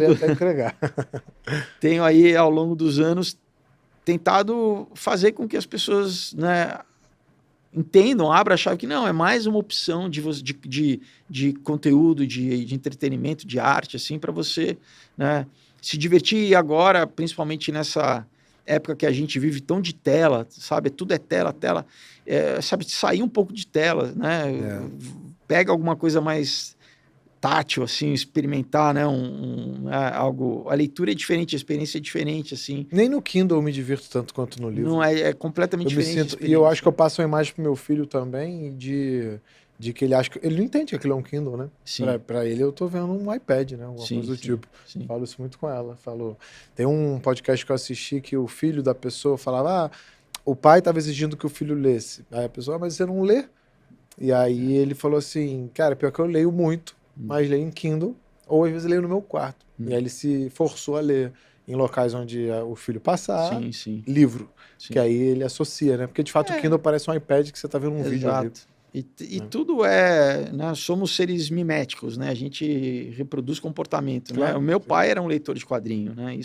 tenho aí ao longo dos anos tentado fazer com que as pessoas, né, entendam, abram a chave que não, é mais uma opção de conteúdo, de entretenimento, de arte, assim, para você, né, se divertir agora, principalmente nessa época que a gente vive tão de tela, sabe? Tudo é tela, sabe? Sair um pouco de tela, né? Pega alguma coisa mais tátil, assim, experimentar, né? Algo... A leitura é diferente, a experiência é diferente, assim. Nem no Kindle eu me divirto tanto quanto no livro. Não, é completamente diferente. E eu acho que eu passo uma imagem pro meu filho também de que ele acha que... Ele não entende que aquilo é um Kindle, né? Sim. Pra ele eu tô vendo um iPad, né? Alguma coisa do tipo. Sim. Falo isso muito com ela. Tem um podcast que eu assisti que o filho da pessoa falava, o pai estava exigindo que o filho lesse. Aí a pessoa, mas você não lê? E aí ele falou assim, cara, pior que eu leio muito, mas leio em Kindle, ou às vezes leio no meu quarto. E aí ele se forçou a ler em locais onde o filho passar, livro. Sim. Que aí ele associa, né? Porque de fato o Kindle parece um iPad que você tá vendo um vídeo ali. E tudo né, somos seres miméticos, né? A gente reproduz comportamento, né? O meu pai era um leitor de quadrinho, né?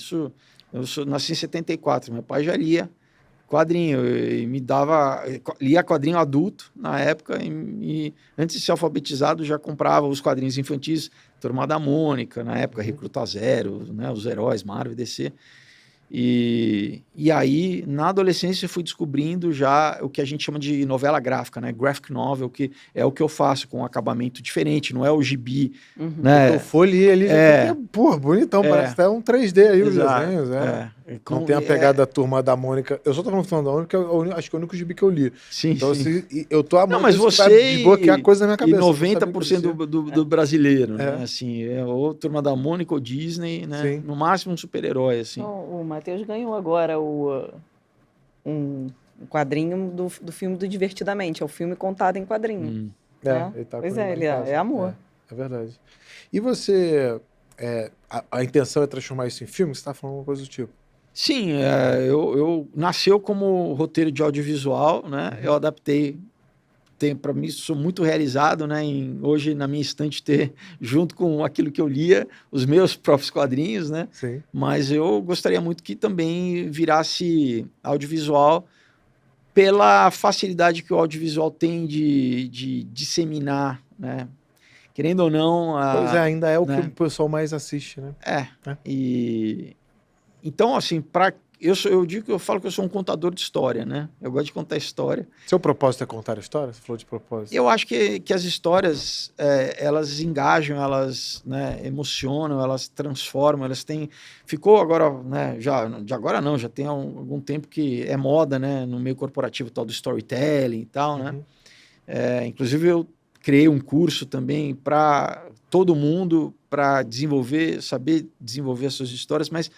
Nasci em 74, meu pai já lia quadrinho e lia quadrinho adulto na época e antes de ser alfabetizado já comprava os quadrinhos infantis, Turma da Mônica, na época Recruta Zero, né? Os heróis, Marvel, DC. E aí, na adolescência, eu fui descobrindo já o que a gente chama de novela gráfica, né? Graphic novel, que é o que eu faço com um acabamento diferente, não é o gibi, né? O folha ali já fica, bonitão, parece até um 3D aí os desenhos, Não tem a pegada da Turma da Mônica. Eu só tô falando Turma da Mônica, acho que é o único gibi que eu li. Sim, então, eu tô amando, mas você vai desbloquear coisa na minha cabeça. E 90% do brasileiro, né? Assim, ou Turma da Mônica ou Disney, né? Sim. No máximo um super-herói, assim. O Matheus ganhou agora um quadrinho do filme do Divertidamente. É o filme contado em quadrinho. Ele tá pois ele é amor. É verdade. E você, a intenção é transformar isso em filme? Você está falando alguma coisa do tipo? Sim, eu nasceu como roteiro de audiovisual, né? Eu adaptei, para mim sou muito realizado, né? Hoje na minha estante ter junto com aquilo que eu lia os meus próprios quadrinhos, né? Sim. Mas eu gostaria muito que também virasse audiovisual pela facilidade que o audiovisual tem de disseminar, né? Querendo ou não, Pois é, ainda é o que né? o pessoal mais assiste, né? E então, assim, eu falo que eu sou um contador de história, né? Eu gosto de contar história. Seu propósito é contar a história? Você falou de propósito. Eu acho que as histórias, elas engajam, elas, né, emocionam, elas transformam, elas têm... Ficou agora, né, de agora não, já tem algum tempo que é moda, né, no meio corporativo, tal do storytelling e tal, né? Inclusive eu criei um curso também para todo mundo, para saber desenvolver as suas histórias, mas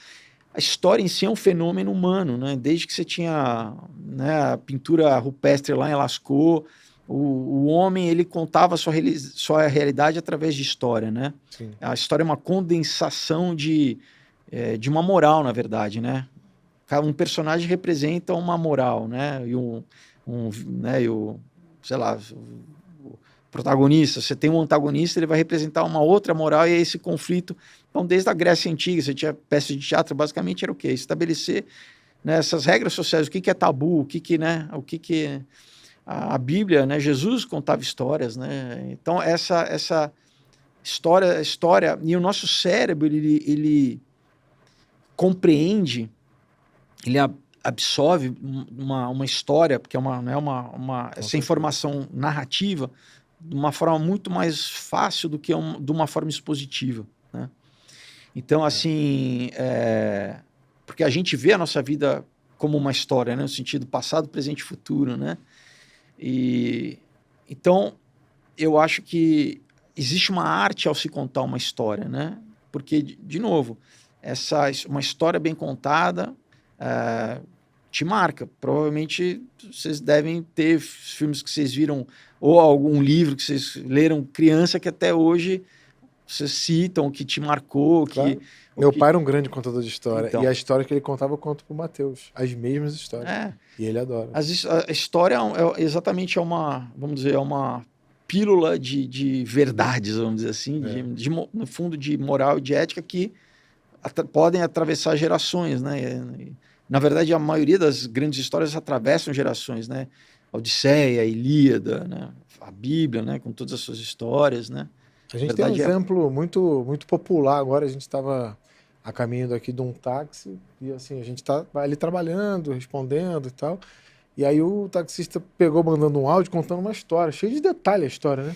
a história em si é um fenômeno humano, né? Desde que você tinha, né, a pintura rupestre lá em Lascaux, o homem ele contava a sua realidade através de história, né? Sim. A história é uma condensação de uma moral, na verdade, né? Um personagem representa uma moral, né? Sei lá, o protagonista, você tem um antagonista, ele vai representar uma outra moral e é esse conflito. Então, desde a Grécia Antiga, você tinha peças de teatro, basicamente era o quê? Estabelecer, né, essas regras sociais, o que é tabu, né, a Bíblia, né, Jesus contava histórias, né? Então, essa história, e o nosso cérebro, ele compreende, ele absorve uma história, porque não é essa informação narrativa, de uma forma muito mais fácil do que de uma forma expositiva, né? Então, assim, porque a gente vê a nossa vida como uma história, né? No sentido passado, presente e futuro, né? Então, eu acho que existe uma arte ao se contar uma história, né? Porque, de novo, uma história bem contada te marca. Provavelmente vocês devem ter filmes que vocês viram ou algum livro que vocês leram criança que até hoje vocês citam, que te marcou. Claro. Meu pai era um grande contador de história. Então, e a história que ele contava eu conto pro Matheus. As mesmas histórias. E ele adora. A história exatamente vamos dizer, é uma pílula de verdades, vamos dizer assim, no fundo de moral e de ética que podem atravessar gerações, né? Na verdade, a maioria das grandes histórias atravessam gerações, né? A Odisseia, a Ilíada, né? A Bíblia, né? Com todas as suas histórias, né? A gente tem um exemplo muito, muito popular agora. A gente estava a caminho daqui de um táxi e assim, a gente tá ali trabalhando, respondendo e tal. E aí o taxista pegou mandando um áudio contando uma história, cheio de detalhe a história, né?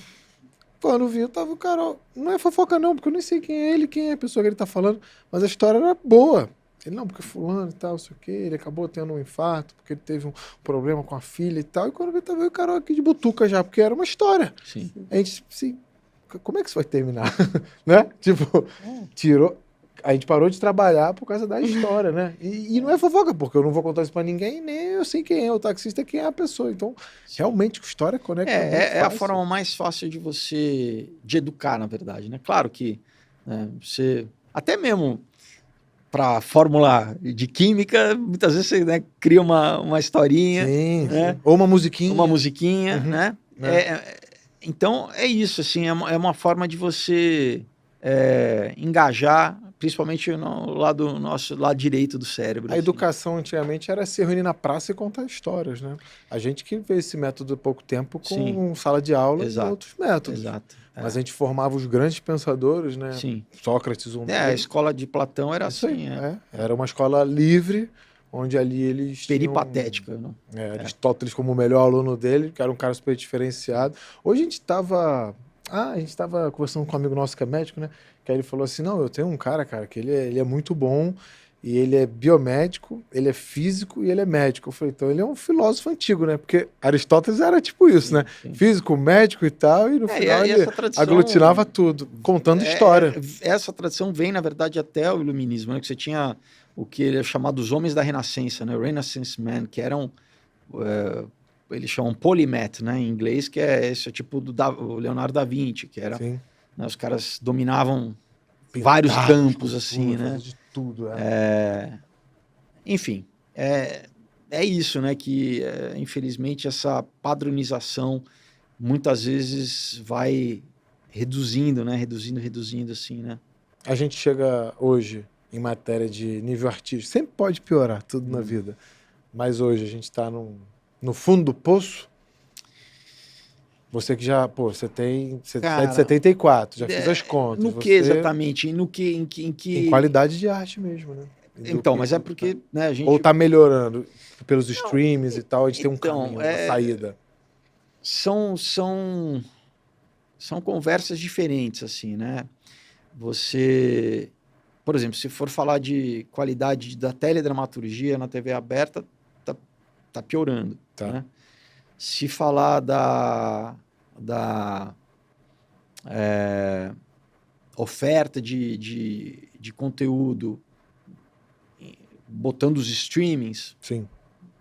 Quando vi, eu tava, cara, não é fofoca não, porque eu nem sei quem é ele, quem é a pessoa que ele tá falando, mas a história era boa. Ele, não, porque fulano e tal, não sei o quê, ele acabou tendo um infarto, porque ele teve um problema com a filha e tal, e quando vi, tava o cara aqui de butuca já, porque era uma história. Sim. A gente, assim, como é que isso vai terminar? Né? Tipo, tirou... A gente parou de trabalhar por causa da história, né? E não é fofoca, porque eu não vou contar isso pra ninguém, nem eu sei quem é o taxista, quem é a pessoa. Então, realmente, a história conecta muito fácil. É a forma mais fácil de educar, na verdade, né? Claro que você... Até mesmo para fórmula de química, muitas vezes você, né, cria uma historinha. Sim, né? Ou uma musiquinha. Uma musiquinha, né? Então, é isso, assim, é uma forma de você engajar, principalmente no nosso lado direito do cérebro. A educação antigamente era se reunir na praça e contar histórias, né? A gente que fez esse método há pouco tempo com sala de aula e outros métodos. Exato. Mas a gente formava os grandes pensadores, né? Sim. Sócrates, a escola de Platão era assim. Era uma escola livre, onde ali eles peripatética. Tinham, Aristóteles como o melhor aluno dele, que era um cara super diferenciado. Hoje a gente estava conversando com um amigo nosso que é médico, né? Que aí ele falou assim, não, eu tenho um cara, que ele é muito bom, e ele é biomédico, ele é físico e ele é médico. Eu falei, então ele é um filósofo antigo, né? Porque Aristóteles era tipo isso, né? Sim. Físico, médico e tal, e no final ele aglutinava tudo, contando história. Essa tradição vem, na verdade, até o iluminismo, né? Que você tinha o que ele é chamado os homens da Renascença, né? Renaissance Man, que eram... eles chamam polymath, né? Em inglês, que é esse tipo do Leonardo da Vinci, que era... Sim. né? Os caras dominavam vários campos, assim, né? De tudo, Enfim, é isso, né? Que, infelizmente, essa padronização muitas vezes vai reduzindo, né? Reduzindo, assim, né? A gente chega hoje em matéria de nível artístico. Sempre pode piorar tudo na vida. Mas hoje a gente está no fundo do poço. Você que já, você é de 74, já fez as contas. No que exatamente? Em que... Em qualidade de arte mesmo, né? Então, mas é porque, né, a gente... Ou tá melhorando pelos streams e tal, a gente tem um caminho, uma saída. São conversas diferentes, assim, né? Você, por exemplo, se for falar de qualidade da teledramaturgia na TV aberta, tá piorando, né? Se falar da oferta de conteúdo, botando os streamings, sim,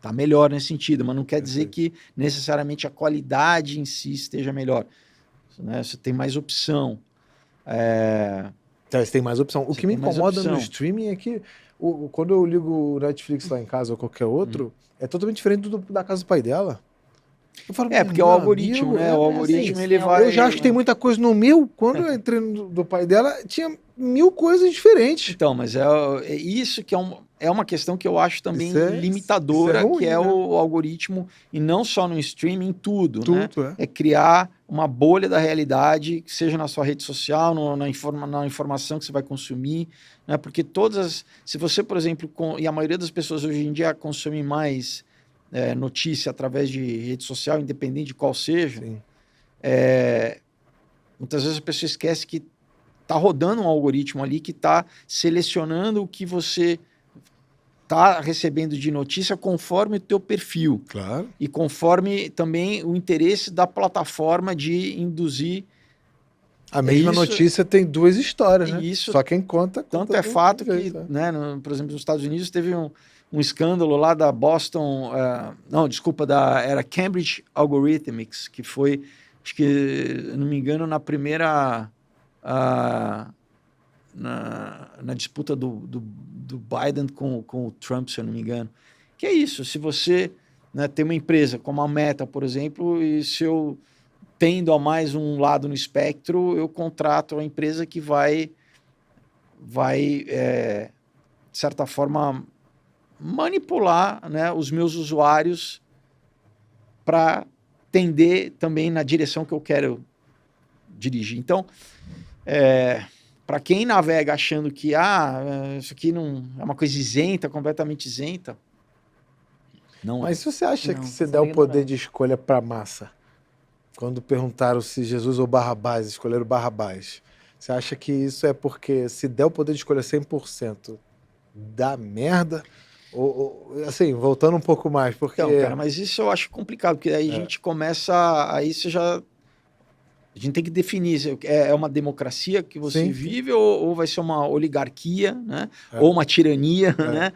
tá melhor nesse sentido, mas não quer dizer que necessariamente a qualidade em si esteja melhor, né? Você tem mais opção. Você tem mais opção. O que me incomoda no streaming é que quando eu ligo o Netflix lá em casa ou qualquer outro, é totalmente diferente da casa do pai dela. Eu falo, porque o algoritmo, né? O algoritmo, ele vai... Eu já acho que tem muita coisa no meu. Quando eu entrei no do pai dela, tinha 1000 coisas diferentes. Então, mas é isso que é uma questão que eu acho também limitadora, ruim, que é né? o algoritmo, e não só no streaming, em tudo, né? É criar uma bolha da realidade, que seja na sua rede social, na informação que você vai consumir, né? Porque se você, por exemplo, e a maioria das pessoas hoje em dia consome mais notícia através de rede social, independente de qual seja, muitas vezes a pessoa esquece que está rodando um algoritmo ali que está selecionando o que você está recebendo de notícia conforme o teu perfil. Claro. E conforme também o interesse da plataforma de induzir. A mesma notícia tem duas histórias, né? Isso, só quem conta tanto é fato que, né, por exemplo, nos Estados Unidos teve um escândalo lá da Boston... era Cambridge Algorithmics, que foi, acho que, não me engano, na primeira... na disputa do Biden com o Trump, se eu não me engano. Que é isso, se você, né, tem uma empresa como a Meta, por exemplo, e se eu tendo a mais um lado no espectro, eu contrato a empresa que vai de certa forma, manipular, né, os meus usuários para tender também na direção que eu quero dirigir. Então, para quem navega achando que isso aqui não é uma coisa isenta, completamente isenta, não Mas é. você acha que se der o poder de escolha para a massa, quando perguntaram se Jesus ou Barrabás, escolheram Barrabás, você acha que isso é porque se der o poder de escolha 100%, dá merda? Ou assim, voltando um pouco mais, porque... Então, cara, mas isso eu acho complicado, porque aí a gente começa, aí você já... A gente tem que definir se é uma democracia que você vive ou vai ser uma oligarquia, né? Ou uma tirania, né?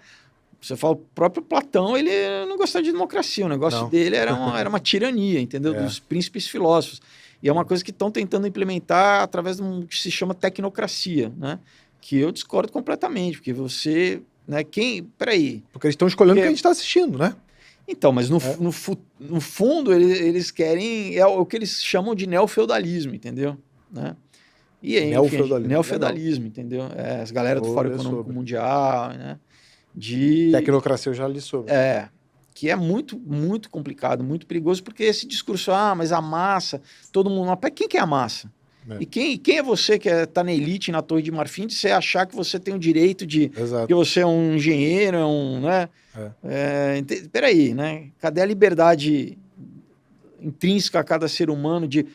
Você fala, o próprio Platão, ele não gostava de democracia, o negócio dele era uma tirania, entendeu? Dos príncipes filósofos. E é uma coisa que estão tentando implementar através de que se chama tecnocracia, né? Que eu discordo completamente, porque você... Né, peraí. Porque eles estão escolhendo o que a gente está assistindo, né? Então, mas no fundo eles querem... É o que eles chamam de neofeudalismo, entendeu? Né? E aí, neofeudalismo, entendeu? As galera do Fórum Econômico Mundial, né? Tecnocracia eu já li sobre. Que é muito, muito complicado, muito perigoso, porque esse discurso, mas a massa, todo mundo... Mas quem que é a massa? E quem é você que está na elite, na Torre de Marfim, de você achar que você tem o direito de... Exato. Que você é um engenheiro, né? Peraí, né? Cadê a liberdade intrínseca a cada ser humano de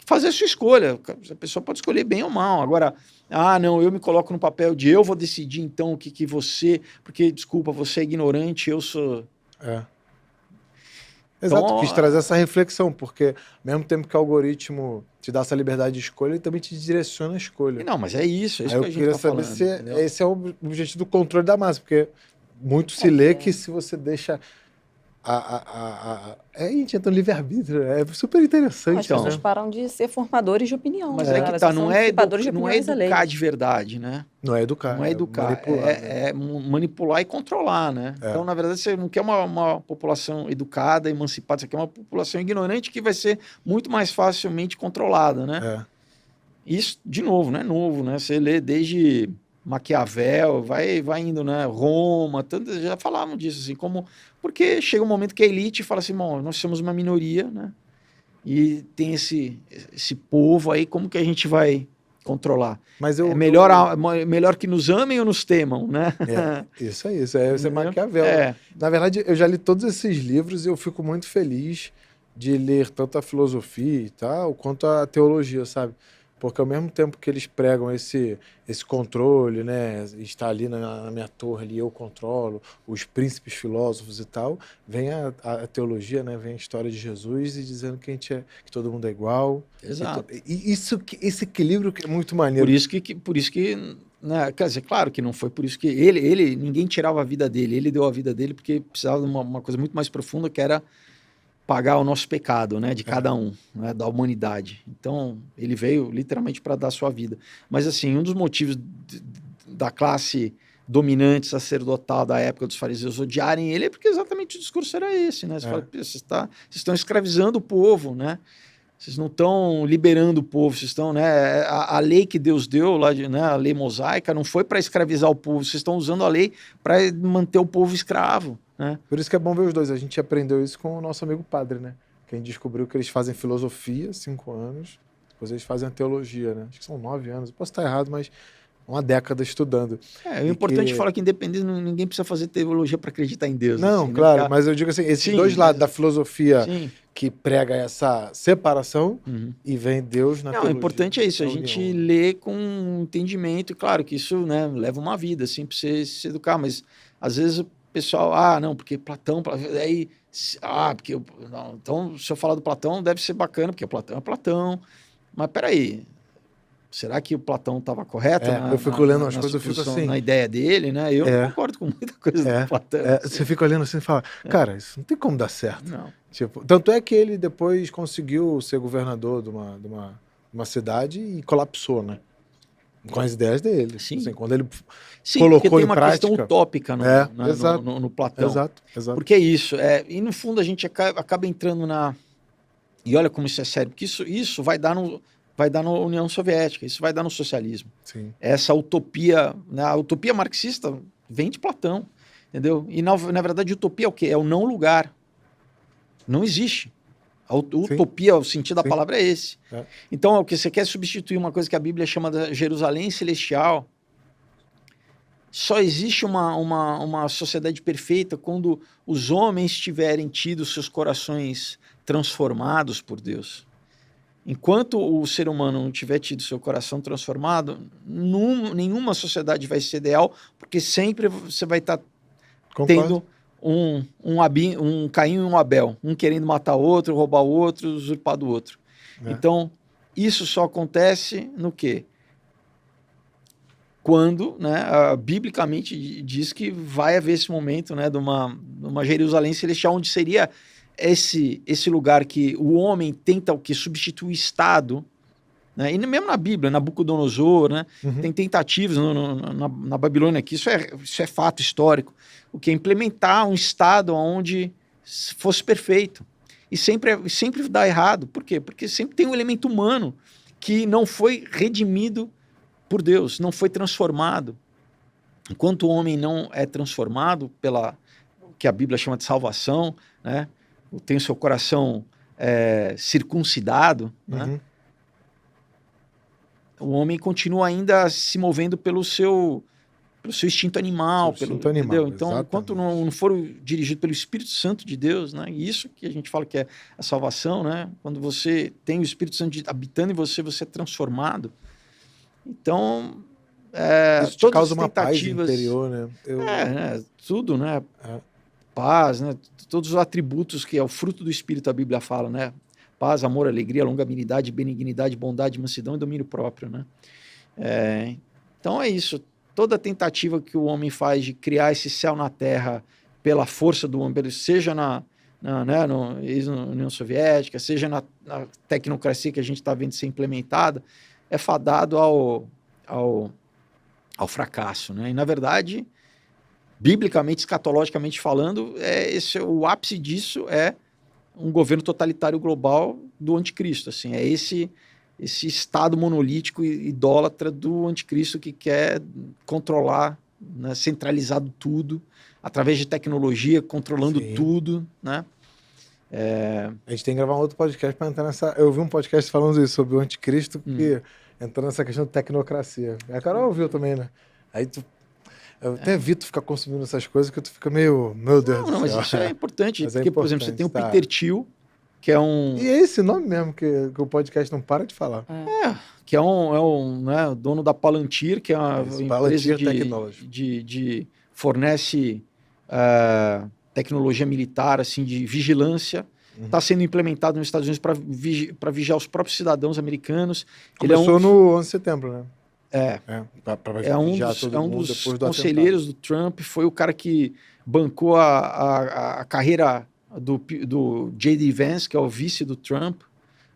fazer a sua escolha? A pessoa pode escolher bem ou mal. Agora, não, eu me coloco no papel de eu vou decidir então o que você... Porque, desculpa, você é ignorante, eu sou... Exato, então, quis trazer essa reflexão, porque ao mesmo tempo que o algoritmo te dá essa liberdade de escolha, ele também te direciona a escolha. Não, mas é isso que a gente tá falando. Eu queria saber se esse é o objetivo do controle da massa, porque muito se lê que se você deixa a gente entra no livre-arbítrio, é super interessante. As pessoas Né? param de ser formadores de opinião. Mas né? é que Elas tá, só são não é dissipadores de educar opiniões de verdade, né? Não é educar. Não é educar, manipular. Né? é manipular e controlar, né? É. Então, na verdade, você não quer uma população educada, emancipada, você quer uma população ignorante que vai ser muito mais facilmente controlada, né? É. Isso, de novo, não é novo, né? Você lê desde Maquiavel, vai indo, né? Roma, tanto, já falavam disso, assim, como... Porque chega um momento que a elite fala assim, bom, nós somos uma minoria, né? E tem esse povo aí, como que a gente vai controlar? Mas É melhor que nos amem ou nos temam, né? Isso aí, isso é Maquiavel. É. Na verdade, eu já li todos esses livros e eu fico muito feliz de ler tanto a filosofia e tal, quanto a teologia, sabe? Porque ao mesmo tempo que eles pregam esse controle, né? Está ali na minha torre, ali eu controlo, os príncipes filósofos e tal, vem a teologia, né? Vem a história de Jesus e dizendo que que todo mundo é igual. Exato. E esse equilíbrio que é muito maneiro. Por isso que né, quer dizer, claro que não foi por isso que ninguém tirava a vida dele, ele deu a vida dele porque precisava de uma coisa muito mais profunda, que era pagar o nosso pecado, né, de cada um, né, da humanidade. Então, ele veio literalmente para dar a sua vida. Mas, assim, um dos motivos da classe dominante sacerdotal da época dos fariseus odiarem ele é porque exatamente o discurso era esse, né? Você fala, vocês estão escravizando o povo, né? Vocês não estão liberando o povo, vocês estão, né? A lei que Deus deu, lá né, a lei mosaica, não foi para escravizar o povo, vocês estão usando a lei para manter o povo escravo. Né? Por isso que é bom ver os dois. A gente aprendeu isso com o nosso amigo padre, né? Que a gente descobriu que eles fazem filosofia, 5 anos, depois eles fazem a teologia, né? Acho que são 9 anos. Eu posso estar errado, mas uma década estudando. O importante é falar que independente, ninguém precisa fazer teologia para acreditar em Deus. Não, assim, claro, né? mas eu digo assim, esses dois lados da filosofia que prega essa separação e vem Deus na teologia. O importante é isso, a gente lê com entendimento, e claro que isso, né, leva uma vida, assim, para você se educar, mas às vezes o pessoal, não, porque Platão, aí, porque, não, então se eu falar do Platão deve ser bacana, porque Platão é Platão, mas peraí, será que o Platão estava correto? Eu fico lendo as coisas, eu fico assim... Na ideia dele, né? Eu não concordo com muita coisa do Platão. Assim. Você fica olhando assim e fala, cara, isso não tem como dar certo. Não. Tipo, tanto é que ele depois conseguiu ser governador de uma cidade e colapsou, né? Com as ideias dele. Sim. Assim, quando ele colocou tem em prática... questão utópica no Platão. Exato. Porque é isso. E no fundo a gente acaba entrando na... E olha como isso é sério. Porque isso vai dar na União Soviética, isso vai dar no socialismo. Sim. Essa utopia, né, a utopia marxista vem de Platão, entendeu? E na verdade utopia é o quê? É o não lugar. Não existe. A utopia, o sentido da palavra é esse. Então, é o que você quer substituir uma coisa que a Bíblia chama de Jerusalém celestial. Só existe uma sociedade perfeita quando os homens tiverem tido seus corações transformados por Deus. Enquanto o ser humano não tiver tido seu coração transformado, nenhuma sociedade vai ser ideal, porque sempre você vai estar tendo um Caim e um Abel, um querendo matar o outro, roubar o outro, usurpar do outro. Então, isso só acontece no quê? Quando, né, biblicamente diz que vai haver esse momento, né, de uma Jerusalém celestial, onde seria esse lugar que o homem tenta substituir o Estado, né? E mesmo na Bíblia, Nabucodonosor, né? Tem tentativas na Babilônia aqui, isso é fato histórico, o que é implementar um Estado onde fosse perfeito. E sempre dá errado. Por quê? Porque sempre tem um elemento humano que não foi redimido por Deus, não foi transformado. Enquanto o homem não é transformado pela o que a Bíblia chama de salvação, né? Tem o seu coração circuncidado, né? O homem continua ainda se movendo pelo seu instinto animal. Entendeu? Então, exatamente. Enquanto não for dirigido pelo Espírito Santo de Deus, né? E isso que a gente fala que é a salvação, né? Quando você tem o Espírito Santo habitando em você, você é transformado. Então, isso te causa uma paz interior, né? Tudo, né? Paz, né? Todos os atributos que é o fruto do Espírito, a Bíblia fala, né? Paz, amor, alegria, longanimidade, benignidade, bondade, mansidão e domínio próprio, né? Então é isso. Toda tentativa que o homem faz de criar esse céu na terra pela força do homem, seja né, no ex-União Soviética, seja na tecnocracia que a gente está vendo ser implementada, é fadado ao fracasso, né? E, na verdade, biblicamente, escatologicamente falando, o ápice disso é um governo totalitário global do anticristo, assim, é esse estado monolítico e idólatra do anticristo que quer controlar, né, centralizado tudo, através de tecnologia, controlando Sim. tudo, né? A gente tem que gravar um outro podcast para entrar nessa... Eu vi um podcast falando isso, sobre o anticristo, que entrou nessa questão de tecnocracia. A Carol ouviu também, né? Aí eu até evito ficar consumindo essas coisas, que tu fica meio... Meu Deus do céu. Mas isso é importante, Mas é porque, por exemplo, você tem o importante, Peter Thiel, que é um... E é esse nome mesmo que o podcast não para de falar. que é um né, dono da Palantir, que é uma Isso, empresa Palantir Technology. de fornece tecnologia militar, assim, de vigilância. Está sendo implementado nos Estados Unidos para vigiar os próprios cidadãos americanos. Começou no 11 de setembro, né? Pra É um vigiar dos, todo é um mundo dos depois do conselheiros do Trump, foi o cara que bancou a carreira do J.D. Vance, que é o vice do Trump,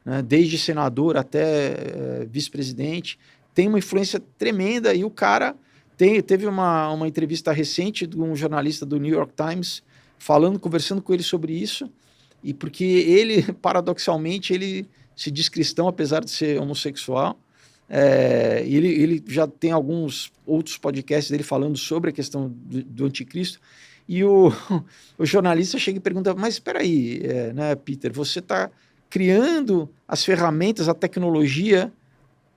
né, desde senador até vice-presidente. Tem uma influência tremenda e o cara teve uma entrevista recente de um jornalista do New York Times conversando com ele sobre isso, e porque ele, paradoxalmente, ele se diz cristão, apesar de ser homossexual. Ele já tem alguns outros podcasts dele falando sobre a questão do anticristo, e o jornalista chega e pergunta, mas espera aí, né, Peter, você está criando as ferramentas, a tecnologia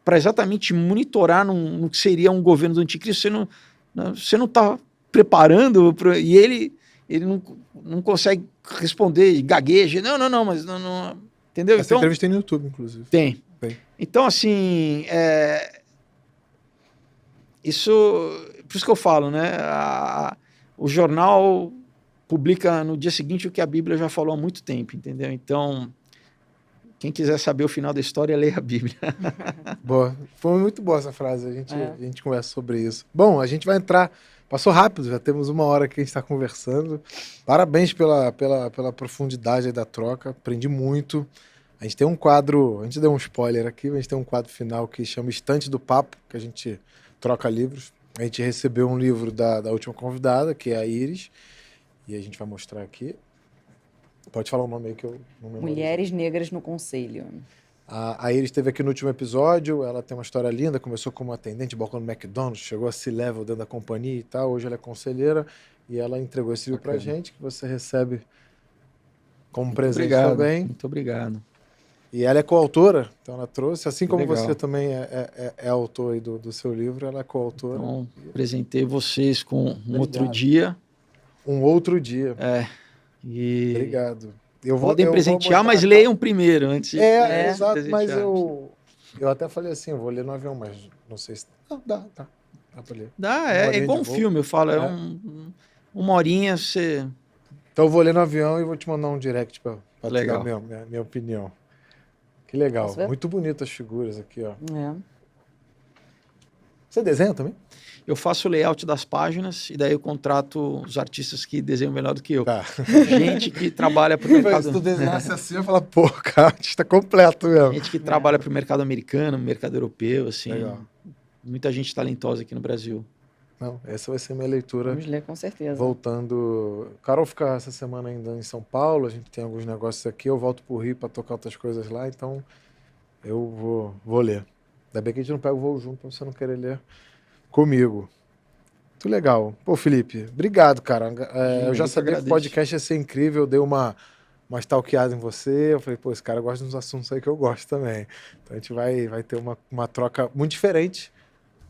para exatamente monitorar no que seria um governo do anticristo, você não está preparando, e ele não consegue responder, gagueja, não, mas não, entendeu? Essa entrevista tem no YouTube, inclusive. Tem. Então, assim, por isso que eu falo, né? O jornal publica no dia seguinte o que a Bíblia já falou há muito tempo, entendeu? Então, quem quiser saber o final da história, leia a Bíblia. Boa. Foi muito boa essa frase, a gente conversa sobre isso. Bom, a gente vai entrar... Passou rápido, já temos 1 hora que a gente está conversando. Parabéns pela profundidade aí da troca, aprendi muito. A gente tem um quadro, a gente deu um spoiler aqui, mas a gente tem um quadro final que chama Estante do Papo, que a gente troca livros. A gente recebeu um livro da última convidada, que é a Iris, e a gente vai mostrar aqui. Pode falar o nome aí que eu não lembro. Mulheres Negras no Conselho. A Iris esteve aqui no último episódio, ela tem uma história linda, começou como atendente de balcão do McDonald's, chegou a C-Level dentro da companhia e tal, hoje ela é conselheira, e ela entregou esse livro pra gente, que você recebe como presente também. Muito obrigado. E ela é coautora, então ela trouxe, assim como legal. você também é autor aí do seu livro, ela é coautora. Então, apresentei vocês com outro dia. Um outro dia. E obrigado. Podem presentear, mas leiam primeiro, antes de exato, mas eu até falei assim, eu vou ler no avião, mas não sei se... Não, dá pra ler. É igual um filme, eu falo, uma horinha você... Então eu vou ler no avião e vou te mandar um direct pra te Legal. dar minha opinião. Que legal. Posso ver? Muito bonitas as figuras aqui, ó. Você desenha também? Eu faço o layout das páginas e daí eu contrato os artistas que desenham melhor do que eu. Tá. Gente que trabalha para o mercado... Se tu desenhasse assim, eu ia falar, pô, cara, artista completo mesmo. Gente que trabalha para o mercado americano, mercado europeu, assim. Legal. Muita gente talentosa aqui no Brasil. Não, essa vai ser minha leitura. Vamos ler com certeza. Voltando. Carol fica essa semana ainda em São Paulo, a gente tem alguns negócios aqui, eu volto pro Rio para tocar outras coisas lá, então eu vou ler. Ainda bem que a gente não pega o voo junto pra você não querer ler comigo. Muito legal. Pô, Felipe, obrigado, cara. Eu já sabia que o podcast ia ser incrível, eu dei uma stalkeada em você, eu falei, pô, esse cara gosta dos assuntos aí que eu gosto também. Então a gente vai ter uma troca muito diferente.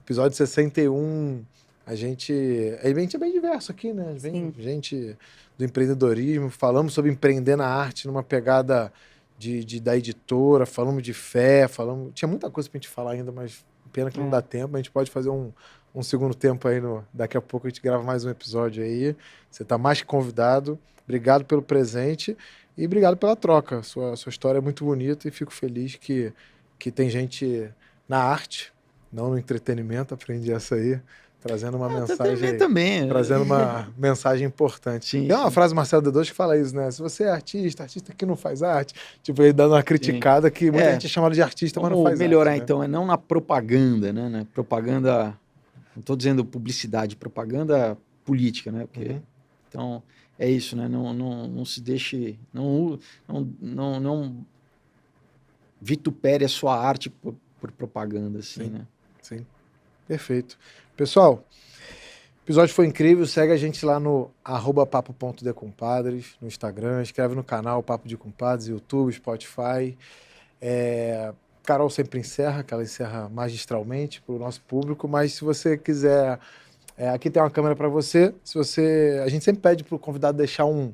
Episódio 61, a gente é bem diverso aqui, né? Vem gente do empreendedorismo, falamos sobre empreender na arte numa pegada da editora, falamos de fé, tinha muita coisa pra gente falar ainda, mas pena que não dá tempo, a gente pode fazer um segundo tempo aí, daqui a pouco a gente grava mais um episódio aí, você tá mais que convidado, obrigado pelo presente e obrigado pela troca, sua história é muito bonita e fico feliz que tem gente na arte, não no entretenimento, aprendi essa aí, Trazendo uma TV mensagem... também. Trazendo uma mensagem importante. Sim, Tem uma sim. frase do Marcelo D2 que fala isso, né? Se você é artista que não faz arte, tipo, ele dando uma criticada que muita gente é chamada de artista, mas não Vamos faz melhorar, arte, né? então, é não na propaganda, né? Propaganda, não estou dizendo publicidade, propaganda política, né? Porque, então, é isso, né? Não se deixe, não vitupere a sua arte por propaganda, assim, Sim. né? Sim, perfeito. Pessoal, o episódio foi incrível. Segue a gente lá no @papo.decompadres, no Instagram. Inscreve no canal Papo de Compadres, YouTube, Spotify. Carol sempre encerra, que ela encerra magistralmente para o nosso público, mas se você quiser... aqui tem uma câmera para você. A gente sempre pede para o convidado deixar um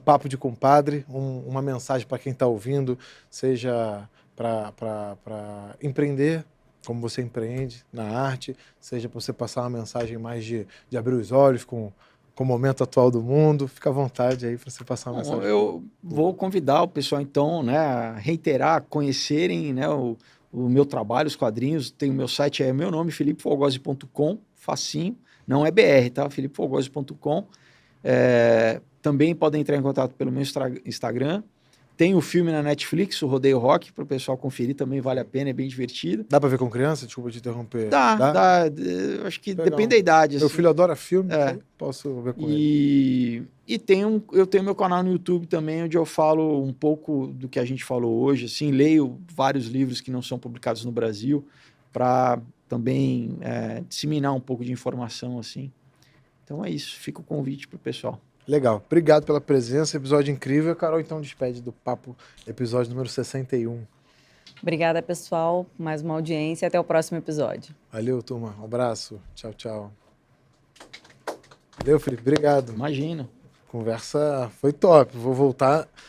papo de compadre, uma mensagem para quem está ouvindo, seja para empreender, como você empreende na arte, seja para você passar uma mensagem mais de abrir os olhos com o momento atual do mundo. Fica à vontade aí para você passar uma mensagem. Eu vou convidar o pessoal, então, né, a reiterar, conhecerem, né, o meu trabalho, os quadrinhos. Tem o meu site, é meu nome, felipefolgose.com, facinho. Não é BR, tá? felipefolgose.com. Também podem entrar em contato pelo meu Instagram. Tem o filme na Netflix, o Rodeio Rock, para o pessoal conferir, também vale a pena, é bem divertido. Dá para ver com criança? Desculpa te interromper. Dá. Acho que Legal. depende da idade. Meu assim. filho adora filme, posso ver com ele. E eu tenho meu canal no YouTube também, onde eu falo um pouco do que a gente falou hoje. Assim, leio vários livros que não são publicados no Brasil, para também disseminar um pouco de informação. Assim. Então é isso, fica o convite para o pessoal. Legal, obrigado pela presença, episódio incrível. Carol, então despede do Papo, episódio número 61. Obrigada, pessoal, mais uma audiência, até o próximo episódio. Valeu, turma, um abraço, tchau, tchau. Valeu, Felipe, obrigado. Imagina. Conversa foi top, vou voltar